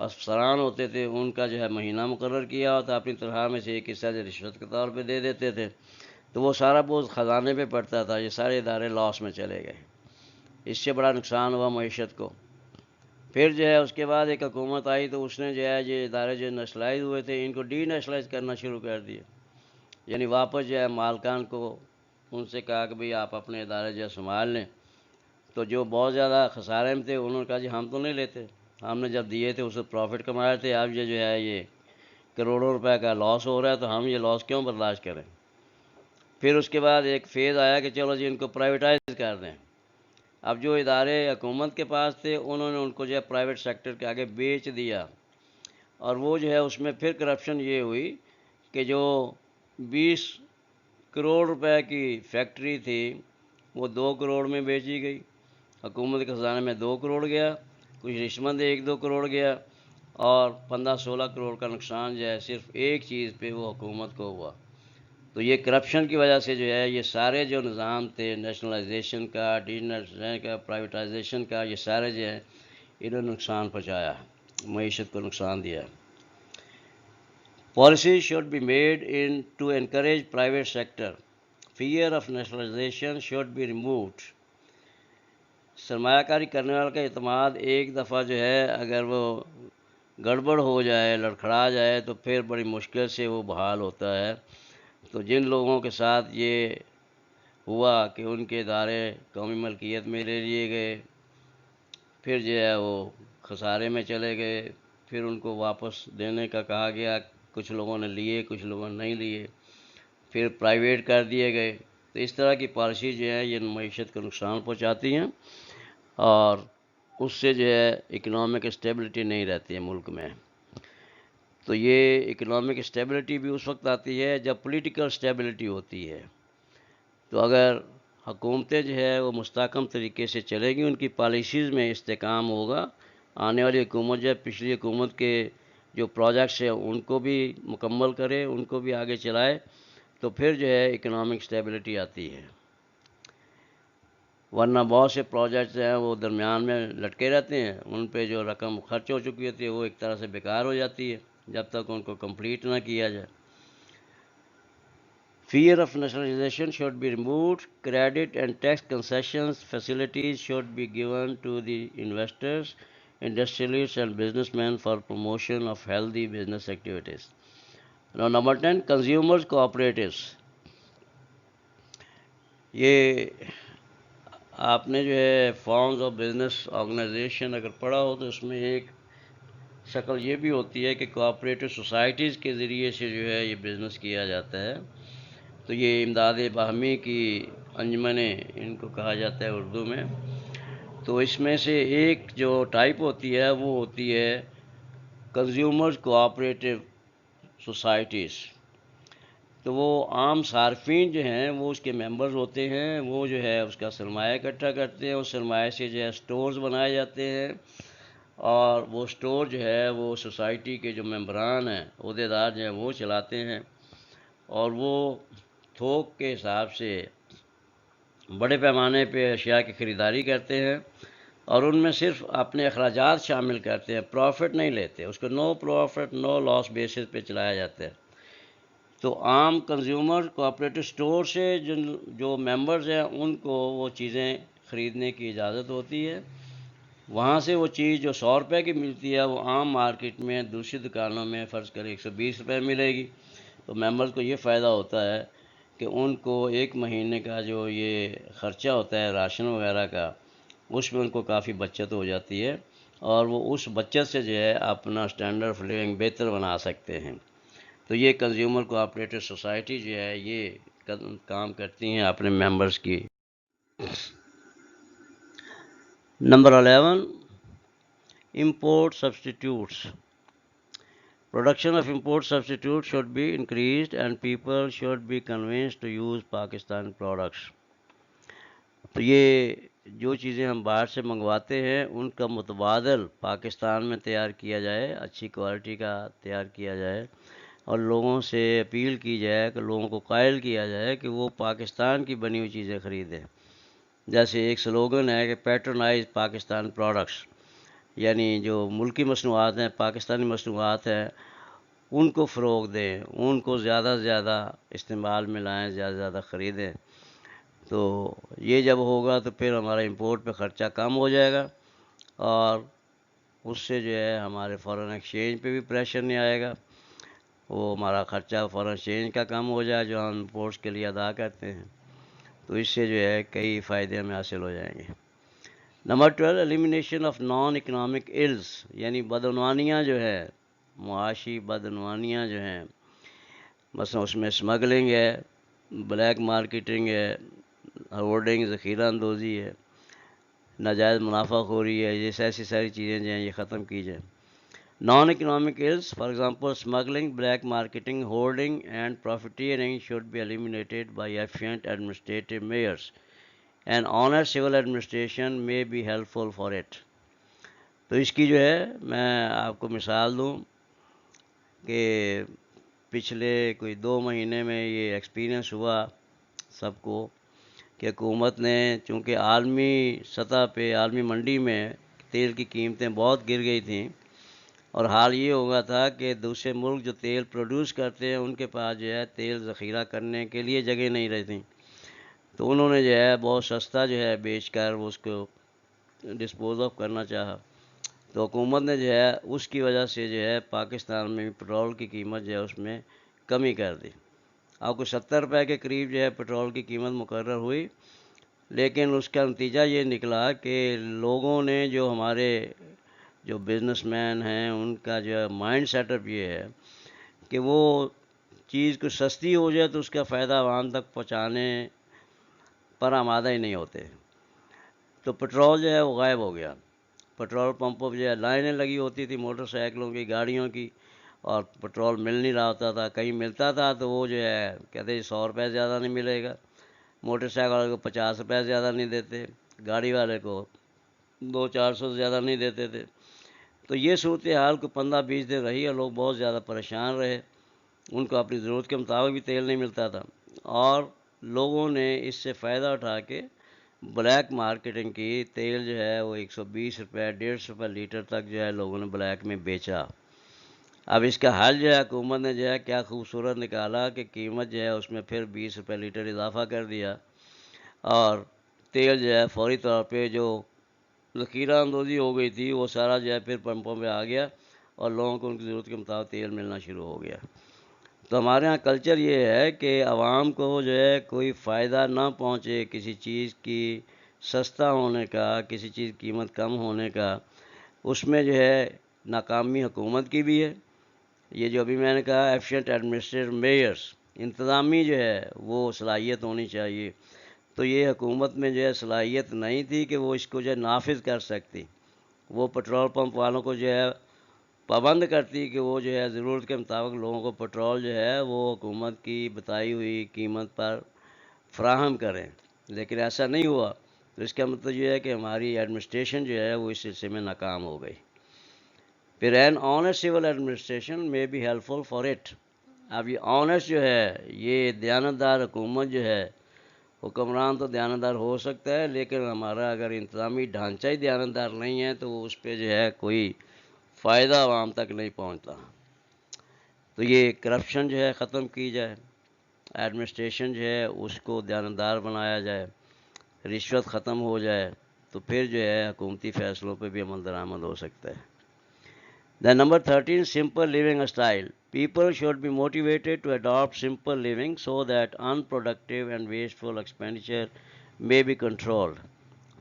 افسران ہوتے تھے ان کا جو ہے مہینہ مقرر کیا ہوتا, اپنی تنخواہ میں سے ایک حصہ جو رشوت کے طور پہ دے دیتے تھے, تو وہ سارا بوجھ خزانے پہ پڑتا تھا. یہ سارے ادارے لاس میں چلے گئے. اس سے بڑا نقصان ہوا معیشت کو. پھر جو ہے اس کے بعد ایک حکومت آئی تو اس نے جو ہے یہ ادارے جو نیشنلائز ہوئے تھے ان کو ڈی نیشنلائز کرنا شروع کر دیا. یعنی واپس جو ہے مالکان کو ان سے کہا کہ بھئی آپ اپنے ادارے جو ہے سنبھال لیں. تو جو بہت زیادہ خسارے میں تھے انہوں نے کہا جی ہم تو نہیں لیتے, ہم نے جب دیے تھے اس سے پروفٹ کمائے تھے, اب یہ جو ہے یہ کروڑوں روپے کا لاس ہو رہا ہے تو ہم یہ لاس کیوں برداشت کریں. پھر اس کے بعد ایک فیز آیا کہ چلو جی ان کو پرائیویٹائز کر دیں. اب جو ادارے حکومت کے پاس تھے انہوں نے ان کو جو ہے پرائیویٹ سیکٹر کے آگے بیچ دیا. اور وہ جو ہے اس میں پھر کرپشن یہ ہوئی کہ جو 20 کروڑ روپے کی فیکٹری تھی وہ 2 کروڑ میں بیچی گئی. حکومت کے خزانے میں 2 کروڑ گیا, کچھ رشوت 1-2 کروڑ گیا, اور 15-16 کروڑ کا نقصان جو ہے صرف ایک چیز پہ وہ حکومت کو ہوا. تو یہ کرپشن کی وجہ سے جو ہے یہ سارے جو نظام تھے نیشنلائزیشن کا, ڈی نیشنلائزیشن کا, پرائیویٹائزیشن کا, یہ سارے جو ہیں انہوں نے نقصان پہنچایا, معیشت کو نقصان دیا. Policies should be made to encourage private sector. Fear of nationalization should be removed. سرمایہ کاری کرنے والے کا اعتماد ایک دفعہ جو ہے اگر وہ گڑبڑ ہو جائے, لڑکھڑا جائے, تو پھر بڑی مشکل سے وہ بحال ہوتا ہے. تو جن لوگوں کے ساتھ یہ ہوا کہ ان کے ادارے قومی ملکیت میں لے لیے گئے, پھر جو ہے وہ خسارے میں چلے گئے, پھر ان کو واپس دینے کا کہا گیا, کچھ لوگوں نے لیے کچھ لوگوں نے نہیں لیے, پھر پرائیویٹ کر دیے گئے. تو اس طرح کی پالیسی جو ہے یہ معیشت کو نقصان پہنچاتی ہیں اور اس سے جو ہے اکنامک اسٹیبلٹی نہیں رہتی ہے ملک میں. تو یہ اکنامک اسٹیبلٹی بھی اس وقت آتی ہے جب پولیٹیکل اسٹیبلٹی ہوتی ہے. تو اگر حکومتیں جو ہے وہ مستحکم طریقے سے چلے گی, ان کی پالیسیز میں استحکام ہوگا, آنے والی حکومت جو ہے پچھلی حکومت کے جو پروجیکٹس ہیں ان کو بھی مکمل کرے, ان کو بھی آگے چلائے, تو پھر جو ہے اکنامک اسٹیبلٹی آتی ہے. ورنہ بہت سے پروجیکٹس ہیں وہ درمیان میں لٹکے رہتے ہیں, ان پہ جو رقم خرچ ہو چکی ہوتی ہے وہ ایک طرح سے بیکار ہو جاتی ہے جب تک ان کو کمپلیٹ نہ کیا جائے. Fear of nationalization should be removed. Credit and tax concessions facilities should be given to the investors. industrialists and businessmen for promotion of healthy business activities. Now, number 10, consumers cooperatives. یہ آپ نے جو ہے forms of business organization اگر پڑھا ہو تو اس میں ایک شکل یہ بھی ہوتی ہے کہ کوآپریٹو سوسائٹیز کے ذریعے سے جو ہے یہ بزنس کیا جاتا ہے. تو یہ امداد باہمی کی انجمنیں ان کو کہا جاتا ہے اردو میں. تو اس میں سے ایک جو ٹائپ ہوتی ہے وہ ہوتی ہے کنزیومرز کوآپریٹو سوسائٹیز. تو وہ عام صارفین جو ہیں وہ اس کے ممبرز ہوتے ہیں، وہ جو ہے اس کا سرمایہ اکٹھا کرتے ہیں، اس سرمایہ سے جو ہے اسٹورز بنائے جاتے ہیں، اور وہ اسٹور جو ہے وہ سوسائٹی کے جو ممبران ہیں، عہدیدار جو ہیں وہ چلاتے ہیں، اور وہ تھوک کے حساب سے بڑے پیمانے پہ اشیاء کی خریداری کرتے ہیں، اور ان میں صرف اپنے اخراجات شامل کرتے ہیں، پروفٹ نہیں لیتے، اس کو نو پروفٹ نو لاس بیسس پہ چلایا جاتا ہے. تو عام کنزیومر کوآپریٹو اسٹور سے جو ممبرز ہیں ان کو وہ چیزیں خریدنے کی اجازت ہوتی ہے. وہاں سے وہ چیز جو 100 روپے کی ملتی ہے وہ عام مارکیٹ میں دوسری دکانوں میں فرض کریں 120 روپے ملے گی. تو ممبرز کو یہ فائدہ ہوتا ہے کہ ان کو ایک مہینے کا جو یہ خرچہ ہوتا ہے راشن وغیرہ کا، اس میں ان کو کافی بچت ہو جاتی ہے، اور وہ اس بچت سے جو ہے اپنا اسٹینڈرڈ آف لیونگ بہتر بنا سکتے ہیں. تو یہ کنزیومر کوآپریٹو سوسائٹی جو ہے یہ کام کرتی ہیں اپنے ممبرز کی. Number 11، import substitutes. Production of import substitutes should be increased and people should be convinced to use Pakistan products. تو یہ جو چیزیں ہم باہر سے منگواتے ہیں ان کا متبادل پاکستان میں تیار کیا جائے، اچھی کوالٹی کا تیار کیا جائے، اور لوگوں سے اپیل کی جائے کہ لوگوں کو قائل کیا جائے کہ وہ پاکستان کی بنی ہوئی چیزیں خریدیں. جیسے ایک سلوگن ہے کہ پیٹرنائز پاکستان پروڈکٹس، یعنی جو ملکی مصنوعات ہیں، پاکستانی مصنوعات ہیں، ان کو فروغ دیں، ان کو زیادہ سے زیادہ استعمال میں لائیں، زیادہ سے زیادہ خریدیں. تو یہ جب ہوگا تو پھر ہمارا امپورٹ پہ خرچہ کم ہو جائے گا، اور اس سے جو ہے ہمارے فارن ایکسچینج پہ بھی پریشر نہیں آئے گا. وہ ہمارا خرچہ فارن ایکسچینج کا کم ہو جائے جو ہم امپورٹس کے لیے ادا کرتے ہیں. تو اس سے جو ہے کئی فائدے ہمیں حاصل ہو جائیں گے. Number 12، elimination of non economic ills, یعنی بدعنوانیاں جو ہے، معاشی بدعنوانیاں جو ہیں، مثلا اس میں اسمگلنگ ہے، بلیک مارکیٹنگ ہے، ہورڈنگ، ذخیرہ اندوزی ہے، ناجائز منافع خوری ہے، یہ ایسی ساری چیزیں جو ہیں یہ ختم کی جائیں. Non economic ills for example smuggling, black marketing, hoarding and profiteering should be eliminated by efficient administrative measures. An honest civil administration may be helpful for it. تو اس کی جو ہے میں آپ کو مثال دوں کہ پچھلے کوئی 2 مہینے میں یہ ایکسپیرئنس ہوا سب کو کہ حکومت نے، چونکہ عالمی سطح پہ عالمی منڈی میں تیل کی قیمتیں بہت گر گئی تھیں، اور حال یہ ہوگا تھا کہ دوسرے ملک جو تیل پروڈیوس کرتے ہیں ان کے پاس جو ہے تیل ذخیرہ کرنے کے لیے جگہ نہیں رہتی. تو انہوں نے جو ہے بہت سستا جو ہے بیچ کر اس کو ڈسپوز آف کرنا چاہا. تو حکومت نے جو ہے اس کی وجہ سے جو ہے پاکستان میں پٹرول کی قیمت جو ہے اس میں کمی کر دی. اب کو 70 روپے کے قریب جو ہے پٹرول کی قیمت مقرر ہوئی، لیکن اس کا نتیجہ یہ نکلا کہ لوگوں نے، جو ہمارے جو بزنس مین ہیں، ان کا جو مائنڈ سیٹ اپ یہ ہے کہ وہ چیز کو سستی ہو جائے تو اس کا فائدہ عوام تک پہنچانے پر آمادہ ہی نہیں ہوتے. تو پٹرول جو ہے وہ غائب ہو گیا. پٹرول پمپوں پہ جو ہے لائنیں لگی ہوتی تھی موٹر سائیکلوں کی، گاڑیوں کی، اور پٹرول مل نہیں رہا ہوتا تھا. کہیں ملتا تھا تو وہ جو ہے کہتے 100 روپے زیادہ نہیں ملے گا، موٹر سائیکل والے کو 50 روپے زیادہ نہیں دیتے، گاڑی والے کو 200-400 سے زیادہ نہیں دیتے تھے. تو یہ صورتحال کو 15-20 دن رہی اور لوگ بہت زیادہ پریشان رہے. ان کو اپنی ضرورت کے مطابق بھی تیل نہیں ملتا تھا، اور لوگوں نے اس سے فائدہ اٹھا کے بلیک مارکیٹنگ کی. تیل جو ہے وہ 120 روپے 150 روپے لیٹر تک جو ہے لوگوں نے بلیک میں بیچا. اب اس کا حل جو ہے حکومت نے جو ہے کیا خوبصورت نکالا کہ قیمت جو ہے اس میں پھر 20 روپے لیٹر اضافہ کر دیا، اور تیل جو ہے فوری طور پہ جو ذخیرہ اندوزی ہو گئی تھی، وہ سارا جو ہے پھر پمپوں پہ آ گیا اور لوگوں کو ان کی ضرورت کے مطابق تیل ملنا شروع ہو گیا۔ تو ہمارے ہاں کلچر یہ ہے کہ عوام کو جو ہے کوئی فائدہ نہ پہنچے کسی چیز کی سستا ہونے کا، کسی چیز کی قیمت کم ہونے کا، اس میں جو ہے ناکامی حکومت کی بھی ہے۔ یہ جو ابھی میں نے کہا ایفیشینٹ ایڈمنسٹریٹو میئرس، انتظامی جو ہے وہ صلاحیت ہونی چاہیے، تو یہ حکومت میں جو ہے صلاحیت نہیں تھی کہ وہ اس کو جو ہے نافذ کر سکتی۔ وہ پٹرول پمپ والوں کو جو ہے پابند کرتی کہ وہ جو ہے ضرورت کے مطابق لوگوں کو پٹرول جو ہے وہ حکومت کی بتائی ہوئی قیمت پر فراہم کریں، لیکن ایسا نہیں ہوا۔ تو اس کا مطلب یہ ہے کہ ہماری ایڈمنسٹریشن جو ہے وہ اس سلسلے میں ناکام ہو گئی۔ پھر این آنیسٹ سول ایڈمنسٹریشن میں بی ہیلپفل فار اٹ۔ اب یہ آنیسٹ جو ہے، یہ دیانتدار حکومت جو ہے، حکمران تو دیانتدار ہو سکتا ہے، لیکن ہمارا اگر انتظامی ڈھانچہ ہی دیانتدار نہیں ہے تو اس پہ جو ہے کوئی فائدہ عوام تک نہیں پہنچتا۔ تو یہ کرپشن جو ہے ختم کی جائے، ایڈمنسٹریشن جو ہے اس کو دیانتدار بنایا جائے، رشوت ختم ہو جائے، تو پھر جو ہے حکومتی فیصلوں پہ بھی عمل درآمد ہو سکتا ہے۔ Then number 13, simple living style. People should be motivated to adopt simple living so that unproductive and wasteful expenditure may be controlled.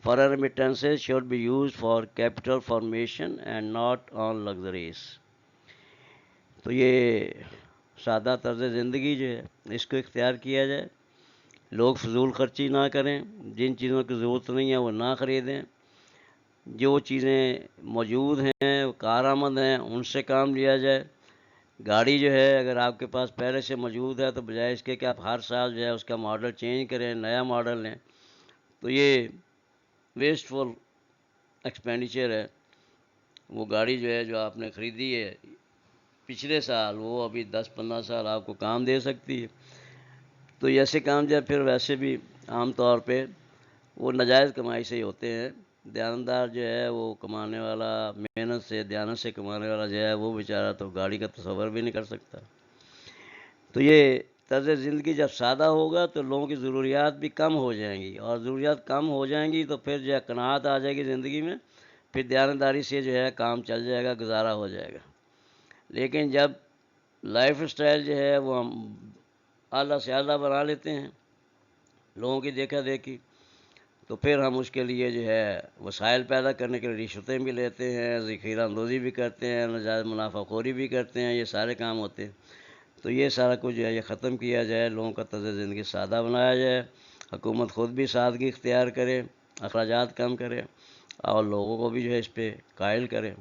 Foreign remittances should be used for capital formation and not on luxuries. تو یہ سادہ طرز زندگی جو ہے اس کو اختیار کیا جائے، لوگ فضول خرچی نہ کریں، جن چیزوں کی ضرورت نہیں ہے وہ نہ خریدیں، جو چیزیں موجود ہیں کارآمد ہیں ان سے کام لیا جائے۔ گاڑی جو ہے اگر آپ کے پاس پہلے سے موجود ہے تو بجائے اس کے کہ آپ ہر سال جو ہے اس کا ماڈل چینج کریں، نیا ماڈل لیں، تو یہ ویسٹ فل ایکسپینڈیچر ہے۔ وہ گاڑی جو ہے جو آپ نے خریدی ہے پچھلے سال، وہ ابھی 10-15 سال آپ کو کام دے سکتی ہے۔ تو ایسے کام جو ہے پھر ویسے بھی عام طور پہ وہ ناجائز کمائی سے ہی ہوتے ہیں۔ دیانتدار جو ہے وہ کمانے والا، محنت سے دیانت سے کمانے والا جو ہے وہ بیچارہ تو گاڑی کا تصور بھی نہیں کر سکتا۔ تو یہ طرز زندگی جب سادہ ہوگا تو لوگوں کی ضروریات بھی کم ہو جائیں گی، اور ضروریات کم ہو جائیں گی تو پھر جو ہے قناعت آ جائے گی زندگی میں، پھر دیانتداری سے جو ہے کام چل جائے گا، گزارا ہو جائے گا۔ لیکن جب لائف اسٹائل جو ہے وہ ہم اعلیٰ سے اعلیٰ بنا لیتے ہیں لوگوں کی دیکھا دیکھی، تو پھر ہم اس کے لیے جو ہے وسائل پیدا کرنے کے لیے رشوتیں بھی لیتے ہیں، ذخیرہ اندوزی بھی کرتے ہیں، ناجائز منافع خوری بھی کرتے ہیں، یہ سارے کام ہوتے ہیں۔ تو یہ سارا کچھ جو ہے یہ ختم کیا جائے، لوگوں کا طرز زندگی سادہ بنایا جائے، حکومت خود بھی سادگی اختیار کرے، اخراجات کم کرے اور لوگوں کو بھی جو ہے اس پہ قائل کرے۔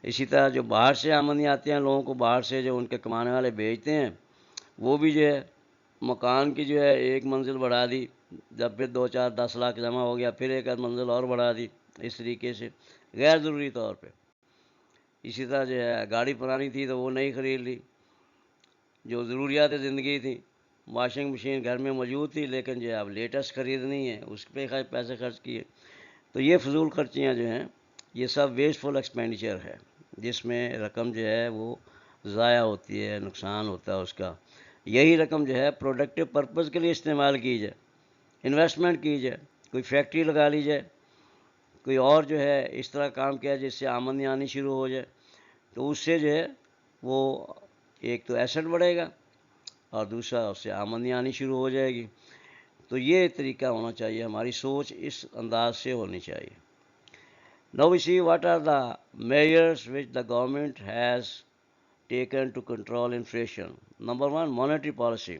اسی طرح جو باہر سے آمدنی آتی ہیں لوگوں کو، باہر سے جو ان کے کمانے والے بھیجتے ہیں، وہ بھی جو ہے مکان کی جو ہے ایک منزل بڑھا دی، جب پھر 2-4-10 لاکھ جمع ہو گیا پھر ایک منزل اور بڑھا دی، اس طریقے سے غیر ضروری طور پہ۔ اسی طرح جو ہے گاڑی پرانی تھی تو وہ نہیں خرید لی، جو ضروریات زندگی تھی، واشنگ مشین گھر میں موجود تھی لیکن جو ہے اب لیٹسٹ خریدنی ہے، اس پہ پیسے خرچ کیے۔ تو یہ فضول خرچیاں جو ہیں یہ سب ویسٹ فل ایکسپینڈیچر ہے، جس میں رقم جو ہے وہ ضائع ہوتی ہے، نقصان ہوتا ہے اس کا۔ یہی رقم جو ہے پروڈکٹیو پرپز کے لیے استعمال کی جائے، انویسٹمنٹ کی جائے، کوئی فیکٹری لگا لی جائے، کوئی اور جو ہے اس طرح کام کیا جس سے آمدنی آنی شروع ہو جائے، تو اس سے جو ہے وہ ایک تو ایسٹ بڑھے گا اور دوسرا اس سے آمدنی آنی شروع ہو جائے گی۔ تو یہ طریقہ ہونا چاہیے، ہماری سوچ اس انداز سے ہونی چاہیے۔ Now we see what are the measures which the government has taken to control inflation. Number one, monetary policy.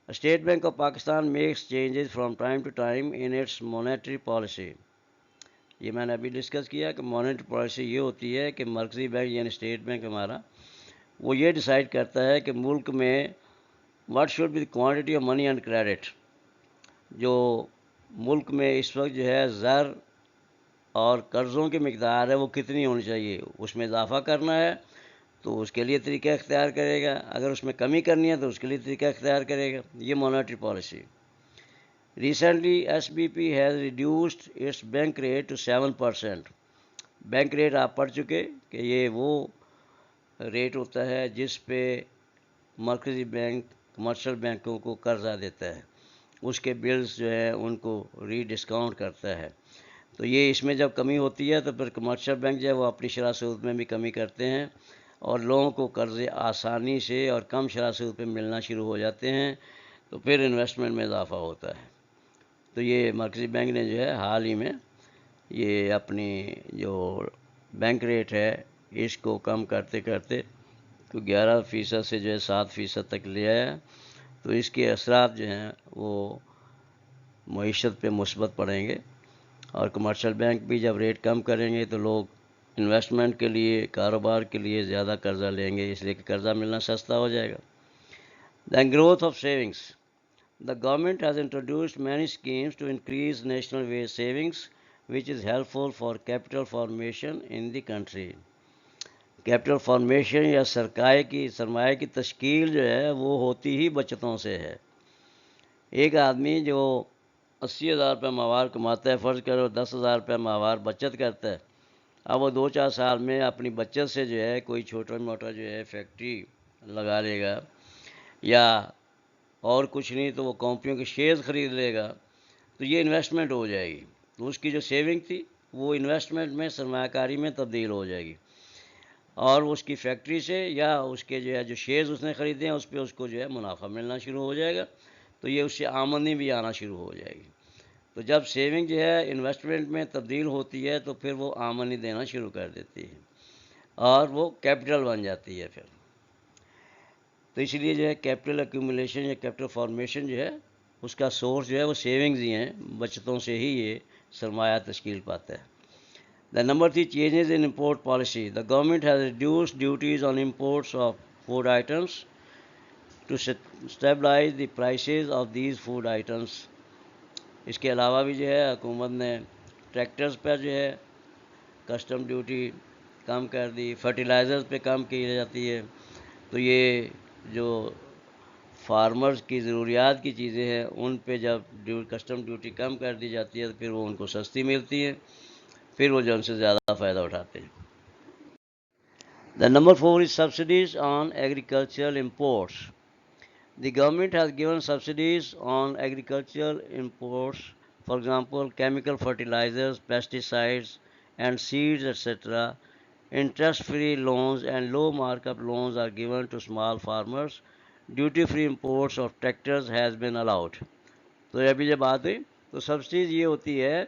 The State Bank of Pakistan makes changes from time to time in its monetary policy. یہ میں نے ابھی discuss کیا کہ monetary policy یہ ہوتی ہے کہ مرکزی بینک یعنی اسٹیٹ بینک ہمارا وہ یہ ڈیسائیڈ کرتا ہے کہ ملک میں what should be the quantity of money and credit, جو ملک میں اس وقت جو ہے زر اور قرضوں کی مقدار ہے وہ کتنی ہونی چاہیے، اس میں اضافہ کرنا ہے تو اس کے لیے طریقہ اختیار کرے گا، اگر اس میں کمی کرنی ہے تو اس کے لیے طریقہ اختیار کرے گا۔ یہ monetary policy. Recently S B P has reduced its bank rate to 7%۔ Bank rate آپ پڑھ چکے کہ یہ وہ ریٹ ہوتا ہے جس پہ مرکزی بینک کمرشل بینکوں کو قرضہ دیتا ہے، اس کے بلز جو ہے ان کو ری ڈسکاؤنٹ کرتا ہے۔ تو یہ اس میں جب کمی ہوتی ہے تو پھر کمرشل بینک جو ہے وہ اپنی شرح سود میں بھی کمی کرتے ہیں اور لوگوں کو قرضے آسانی سے اور کم شرح سود پہ ملنا شروع ہو جاتے ہیں، تو پھر انویسٹمنٹ میں اضافہ ہوتا ہے۔ تو یہ مرکزی بینک نے جو ہے حال ہی میں یہ اپنی جو بینک ریٹ ہے اس کو کم کرتے کرتے تو 11% سے جو ہے 7% تک لے آیا، تو اس کے اثرات جو ہیں وہ معیشت پہ مثبت پڑیں گے، اور کمرشل بینک بھی جب ریٹ کم کریں گے تو لوگ انویسٹمنٹ کے لیے، کاروبار کے لیے زیادہ قرضہ لیں گے، اس لیے کہ قرضہ ملنا سستا ہو جائے گا۔ Then growth of savings. The government has introduced many schemes to increase national wage savings, which is helpful for capital formation in the country. Capital formation یا سرمایہ کی تشکیل جو ہے وہ ہوتی ہی بچتوں سے ہے۔ ایک آدمی جو 80,000 روپے ماہوار کماتا ہے، فرض کرو 10,000 روپے ماہوار بچت کرتا ہے، اب وہ 2-4 سال میں اپنی بچت سے جو ہے کوئی چھوٹا موٹا جو ہے فیکٹری لگا لے گا، یا اور کچھ نہیں تو وہ کمپنیوں کے شیئرز خرید لے گا، تو یہ انویسٹمنٹ ہو جائے گی، تو اس کی جو سیونگ تھی وہ انویسٹمنٹ میں، سرمایہ کاری میں تبدیل ہو جائے گی، اور اس کی فیکٹری سے یا اس کے جو ہے جو شیئرز اس نے خریدے ہیں اس پہ اس کو جو ہے منافع ملنا شروع ہو جائے گا، تو یہ اس سے آمدنی بھی آنا شروع ہو جائے گی۔ تو جب سیونگ جو ہے انویسٹمنٹ میں تبدیل ہوتی ہے تو پھر وہ آمدنی دینا شروع کر دیتی ہے اور وہ کیپٹل بن جاتی ہے پھر۔ تو اس لیے جو ہے کیپٹل ایکومولیشن یا کیپٹل فارمیشن جو ہے اس کا سورس جو ہے وہ سیونگز ہی ہیں، بچتوں سے ہی یہ سرمایہ تشکیل پاتا ہے۔ The number 3, changes in import policy. The government has reduced duties on imports of food items to stabilize the prices of these food items. اس کے علاوہ بھی جو ہے حکومت نے ٹریکٹرز پر جو ہے کسٹم ڈیوٹی کم کر دی، فرٹیلائزرز پہ کم کی جاتی ہے، تو یہ جو فارمرز کی ضروریات کی چیزیں ہیں ان پہ جب کسٹم ڈیوٹی کم کر دی جاتی ہے تو پھر وہ ان کو سستی ملتی ہے، پھر وہ جو ان سے زیادہ فائدہ اٹھاتے ہیں۔ The number 4 is subsidies on agricultural imports. The government has given subsidies on agricultural imports, for example, chemical fertilizers, pesticides, and seeds, etc. Interest-free loans and low markup loans are given to small farmers. Duty-free imports of tractors has been allowed. تو ابھی جب بات ہوئی تو subsidies یہ ہوتی ہے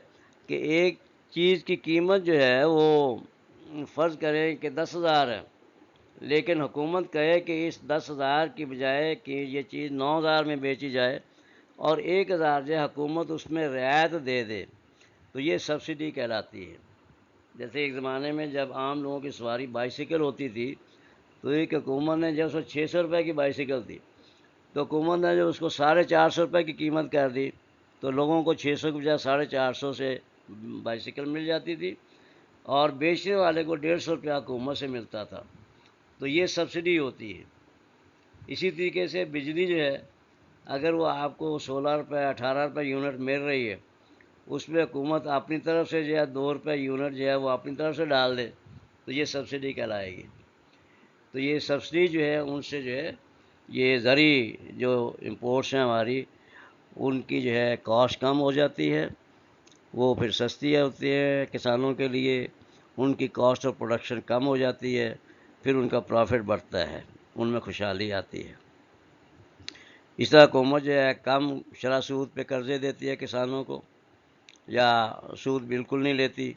کہ ایک چیز کی قیمت جو ہے وہ فرض کریں کہ 10,000 ہے، لیکن حکومت کہے کہ اس 10,000 کی بجائے کہ یہ چیز 9,000 میں بیچی جائے اور 1,000 جو حکومت اس میں رعایت دے دے، تو یہ سبسڈی کہلاتی ہے۔ جیسے ایک زمانے میں جب عام لوگوں کی سواری بائیسیکل ہوتی تھی تو ایک حکومت نے جب 600 روپے کی بائیسیکل تھی تو حکومت نے جو اس کو 450 روپے کی قیمت کر دی، تو لوگوں کو 600 کی بجائے 450 سے بائیسیکل مل جاتی تھی، اور بیچنے والے کو 150 روپیہ حکومت سے ملتا تھا، تو یہ سبسڈی ہوتی ہے۔ اسی طریقے سے بجلی جو ہے اگر وہ آپ کو 16 روپے 18 روپے یونٹ مل رہی ہے، اس میں حکومت اپنی طرف سے جو ہے 2 روپے یونٹ جو ہے وہ اپنی طرف سے ڈال دے تو یہ سبسڈی کہلائے گی۔ تو یہ سبسڈی جو ہے ان سے جو ہے یہ زرعی جو امپورٹس ہیں ہماری ان کی جو ہے کاسٹ کم ہو جاتی ہے، وہ پھر سستی ہوتی ہے کسانوں کے لیے، ان کی کاسٹ آف پروڈکشن کم ہو جاتی ہے، پھر ان کا پروفٹ بڑھتا ہے، ان میں خوشحالی آتی ہے۔ اس طرح حکومت جو ہے کم شرح سود پہ قرضے دیتی ہے کسانوں کو، یا سود بالکل نہیں لیتی،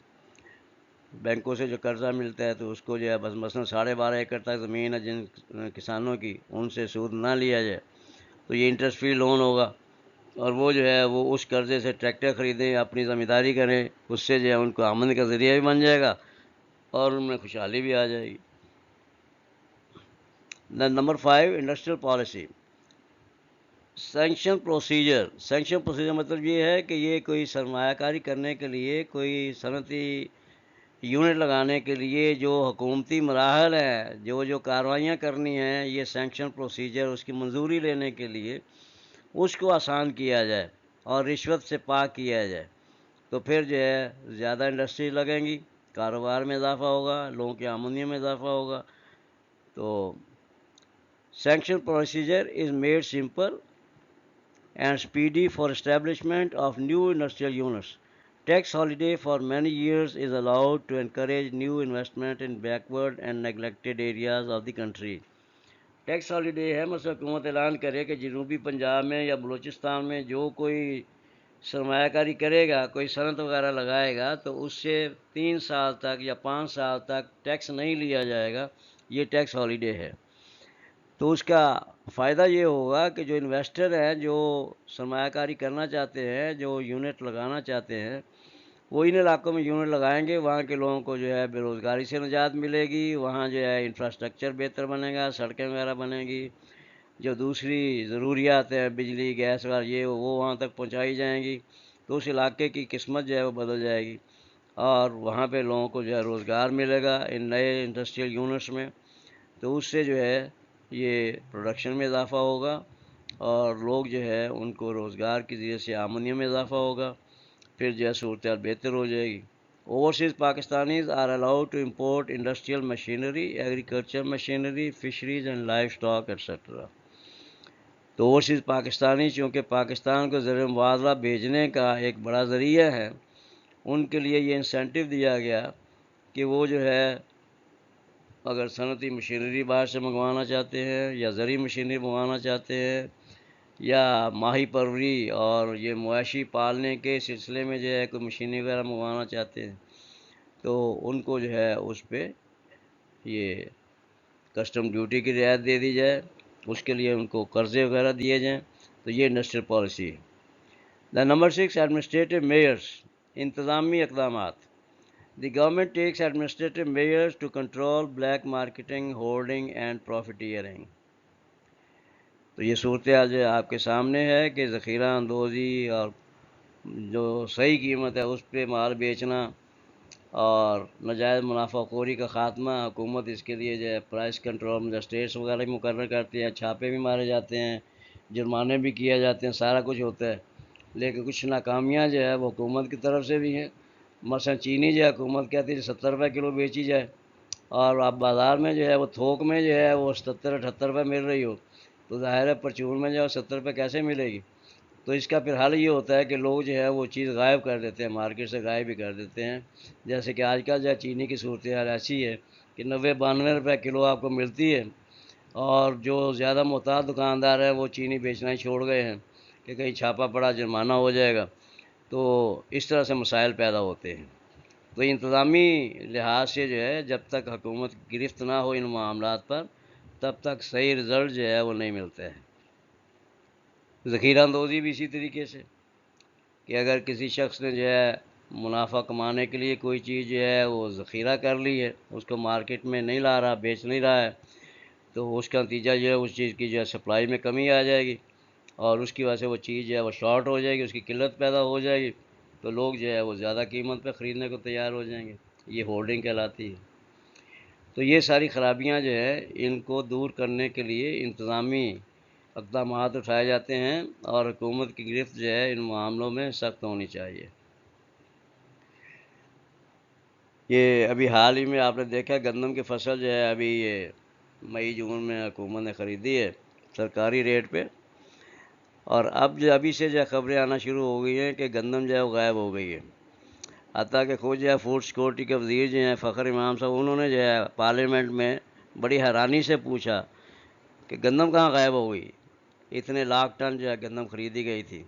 بینکوں سے جو قرضہ ملتا ہے تو اس کو جو ہے بس مثلاً 12.5 ایکڑ تک زمین ہے جن کسانوں کی، ان سے سود نہ لیا جائے تو یہ انٹرسٹ فری لون ہوگا، اور وہ جو ہے وہ اس قرضے سے ٹریکٹر خریدیں، اپنی زمینداری کریں، اس سے جو ہے ان کو آمدنی کا ذریعہ بھی بن جائے گا اور ان میں خوشحالی بھی آ جائے گی۔ Number 5، industrial policy. Sanction procedure مطلب یہ ہے کہ یہ کوئی سرمایہ کاری کرنے کے لیے، کوئی صنعتی یونٹ لگانے کے لیے جو حکومتی مراحل ہیں، جو کارروائیاں کرنی ہیں، یہ سینکشن پروسیجر اس کی منظوری لینے کے لیے اس کو آسان کیا جائے اور رشوت سے پاک کیا جائے، تو پھر جو ہے زیادہ انڈسٹری لگیں گی، کاروبار میں اضافہ ہوگا، لوگوں کی آمدنی میں اضافہ ہوگا۔ تو sanction procedure is made simple and speedy for establishment of new industrial units. tax holiday for many years is allowed to encourage new investment in backward and neglected areas of the country. Tax holiday ہے، مثلا حکومت اعلان کرے کہ جنوبی پنجاب میں یا بلوچستان میں جو کوئی سرمایہ کاری کرے گا، کوئی صنعت وغیرہ لگائے گا، تو اس سے 3 سال تک یا 5 سال تک ٹیکس نہیں لیا جائے گا. یہ ٹیکس ہالیڈے ہے. تو اس کا فائدہ یہ ہوگا کہ جو انویسٹر ہیں، جو سرمایہ کاری کرنا چاہتے ہیں، جو یونٹ لگانا چاہتے ہیں، وہ ان علاقوں میں یونٹ لگائیں گے. وہاں کے لوگوں کو جو ہے بے روزگاری سے نجات ملے گی، وہاں جو ہے انفراسٹرکچر بہتر بنے گا، سڑکیں وغیرہ بنے گی، جو دوسری ضروریات ہیں بجلی گیس وغیرہ یہ وہ وہاں تک پہنچائی جائیں گی. تو اس علاقے کی قسمت جو ہے وہ بدل جائے گی، اور وہاں پہ لوگوں کو جو ہے روزگار ملے گا ان نئے انڈسٹریل یونٹس میں. تو اس سے جو ہے یہ پروڈکشن میں اضافہ ہوگا، اور لوگ جو ہے ان کو روزگار کے ذریعے سے آمدنیوں میں اضافہ ہوگا. پھر جو ہے صورتحال بہتر ہو جائے گی. Overseas Pakistanis are allowed to import industrial machinery, agriculture machinery, fisheries and livestock etcetera. تو اوورسیز پاکستانی چونکہ پاکستان کو زر مبادلہ بھیجنے کا ایک بڑا ذریعہ ہے، ان کے لیے یہ انسینٹیو دیا گیا کہ وہ جو ہے اگر صنعتی مشینری باہر سے منگوانا چاہتے ہیں، یا زرعی مشینری منگوانا چاہتے ہیں، یا ماہی پروری اور یہ مویشی پالنے کے سلسلے میں جو ہے کوئی مشینری وغیرہ منگوانا چاہتے ہیں، تو ان کو جو ہے اس پہ یہ کسٹم ڈیوٹی کی رعایت دے دی جائے، اس کے لیے ان کو قرضے وغیرہ دیے جائیں. تو یہ انڈسٹریل پالیسی ہے. دا نمبر 6 ایڈمنسٹریٹو میئرس، انتظامی اقدامات. The government takes administrative measures to control black marketing, hoarding and profiteering. تو یہ صورتحال جو آپ کے سامنے ہے کہ ذخیرہ اندوزی اور جو صحیح قیمت ہے اس پہ مال بیچنا اور ناجائز منافع خوری کا خاتمہ. حکومت اس کے لیے جو ہے پرائس کنٹرول مجسٹریٹس وغیرہ بھی مقرر کرتی ہے، چھاپے بھی مارے جاتے ہیں، جرمانے بھی کیے جاتے ہیں، سارا کچھ ہوتا ہے. لیکن کچھ ناکامیاں جو ہے وہ حکومت کی طرف سے بھی ہیں. مثلا چینی جو ہے حکومت کہتی ہے 70 روپے کلو بیچی جائے، اور آپ بازار میں جو ہے وہ تھوک میں جو ہے وہ 77-78 روپے مل رہی ہو، تو ظاہر ہے پرچون میں جو ہے 70 روپے کیسے ملے گی؟ تو اس کا پھر حل یہ ہوتا ہے کہ لوگ جو ہے وہ چیز غائب کر دیتے ہیں، مارکیٹ سے غائب بھی کر دیتے ہیں. جیسے کہ آج کل جو ہے چینی کی صورتحال ایسی ہے کہ 90-92 روپے کلو آپ کو ملتی ہے، اور جو زیادہ محتاط دکاندار ہیں وہ چینی بیچنا ہی چھوڑ گئے ہیں کہ کہیں چھاپا پڑا جرمانہ ہو جائے گا. تو اس طرح سے مسائل پیدا ہوتے ہیں. تو انتظامی لحاظ سے جو ہے جب تک حکومت گرفت نہ ہو ان معاملات پر، تب تک صحیح رزلٹ جو ہے وہ نہیں ملتا ہے. ذخیرہ اندوزی بھی اسی طریقے سے کہ اگر کسی شخص نے جو ہے منافع کمانے کے لیے کوئی چیز جو ہے وہ ذخیرہ کر لی ہے، اس کو مارکیٹ میں نہیں لا رہا، بیچ نہیں رہا ہے، تو اس کا نتیجہ جو ہے اس چیز کی جو ہے سپلائی میں کمی آ جائے گی، اور اس کی وجہ سے وہ چیز جو ہے وہ شارٹ ہو جائے گی، اس کی قلت پیدا ہو جائے گی. تو لوگ جو ہے وہ زیادہ قیمت پہ خریدنے کو تیار ہو جائیں گے. یہ ہولڈنگ کہلاتی ہے. تو یہ ساری خرابیاں جو ہے ان کو دور کرنے کے لیے انتظامی اقدامات اٹھائے جاتے ہیں، اور حکومت کی گرفت جو ہے ان معاملوں میں سخت ہونی چاہیے. یہ ابھی حال ہی میں آپ نے دیکھا گندم کی فصل جو ہے ابھی یہ مئی جون میں حکومت نے خریدی ہے سرکاری ریٹ پہ، اور اب جو ابھی سے جو خبریں آنا شروع ہو گئی ہیں کہ گندم جو ہے وہ غائب ہو گئی ہے. حتیٰ کہ خود جو ہے فوڈ سیکورٹی کے وزیر جو ہیں فخر امام صاحب، انہوں نے جو ہے پارلیمنٹ میں بڑی حیرانی سے پوچھا کہ گندم کہاں غائب ہو گئی، اتنے لاکھ ٹن جو ہے گندم خریدی گئی تھی.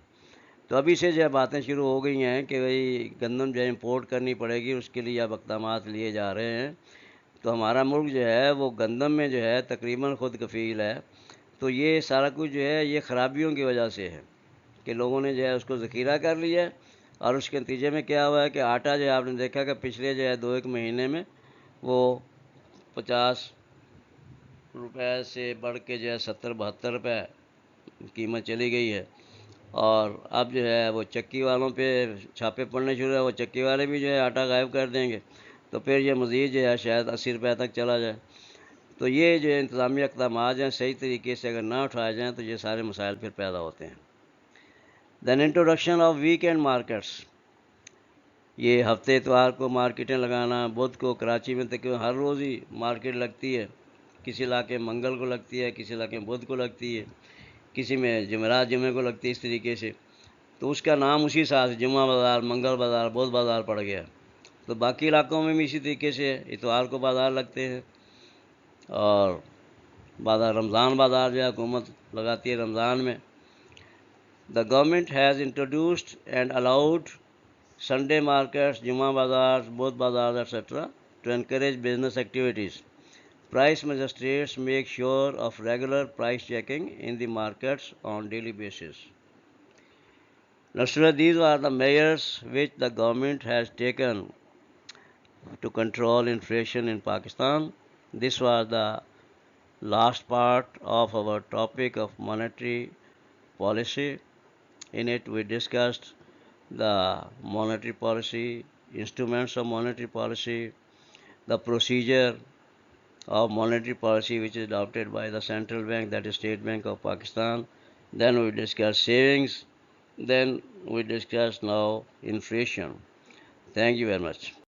تو ابھی سے جو ہے باتیں شروع ہو گئی ہیں کہ بھئی گندم جو ہے امپورٹ کرنی پڑے گی، اس کے لیے اب اقدامات لیے جا رہے ہیں. تو ہمارا ملک جو ہے وہ گندم میں جو ہے تقریباً خود کفیل ہے. تو یہ سارا کچھ جو ہے یہ خرابیوں کی وجہ سے ہے کہ لوگوں نے جو ہے اس کو ذخیرہ کر لیا، اور اس کے نتیجے میں کیا ہوا ہے کہ آٹا جو ہے آپ نے دیکھا کہ پچھلے جو ہے 2-1 مہینے میں وہ 50 روپے سے بڑھ کے جو ہے 70-72 روپے قیمت چلی گئی ہے. اور اب جو ہے وہ چکی والوں پہ چھاپے پڑنے شروع ہے، وہ چکی والے بھی جو ہے آٹا غائب کر دیں گے، تو پھر یہ مزید جو ہے شاید 80 روپے تک چلا جائے. تو یہ جو انتظامی اقدامات ہیں صحیح طریقے سے اگر نہ اٹھائے جائیں تو یہ سارے مسائل پھر پیدا ہوتے ہیں. Then introduction of weekend markets. یہ ہفتے اتوار کو مارکیٹیں لگانا. بدھ کو کراچی میں تقریباً ہر روز ہی مارکیٹ لگتی ہے، کسی علاقے میں منگل کو لگتی ہے، کسی علاقے میں بدھ کو لگتی ہے، کسی میں جمعرات جمعے کو لگتی ہے، اس طریقے سے. تو اس کا نام اسی حساب سے جمعہ بازار، منگل بازار، بدھ بازار پڑ گیا. تو باقی علاقوں میں بھی اسی طریقے سے اتوار کو بازار لگتے ہیں. اور بازار رمضان بازار جو ہے حکومت لگاتی ہے رمضان میں. The government has introduced and allowed Sunday markets, Juma bazaars, Bodh bazaars, etc. to encourage business activities. Price magistrates make sure of regular price checking in the markets on daily basis. Now, these are the measures which the government has taken to control inflation in Pakistan. This was the last part of our topic of monetary policy. In it, we discussed the monetary policy, instruments of monetary policy, the procedure of monetary policy which is adopted by the central bank, that is State Bank of Pakistan. Then we discussed savings. Then we discussed now inflation. Thank you very much.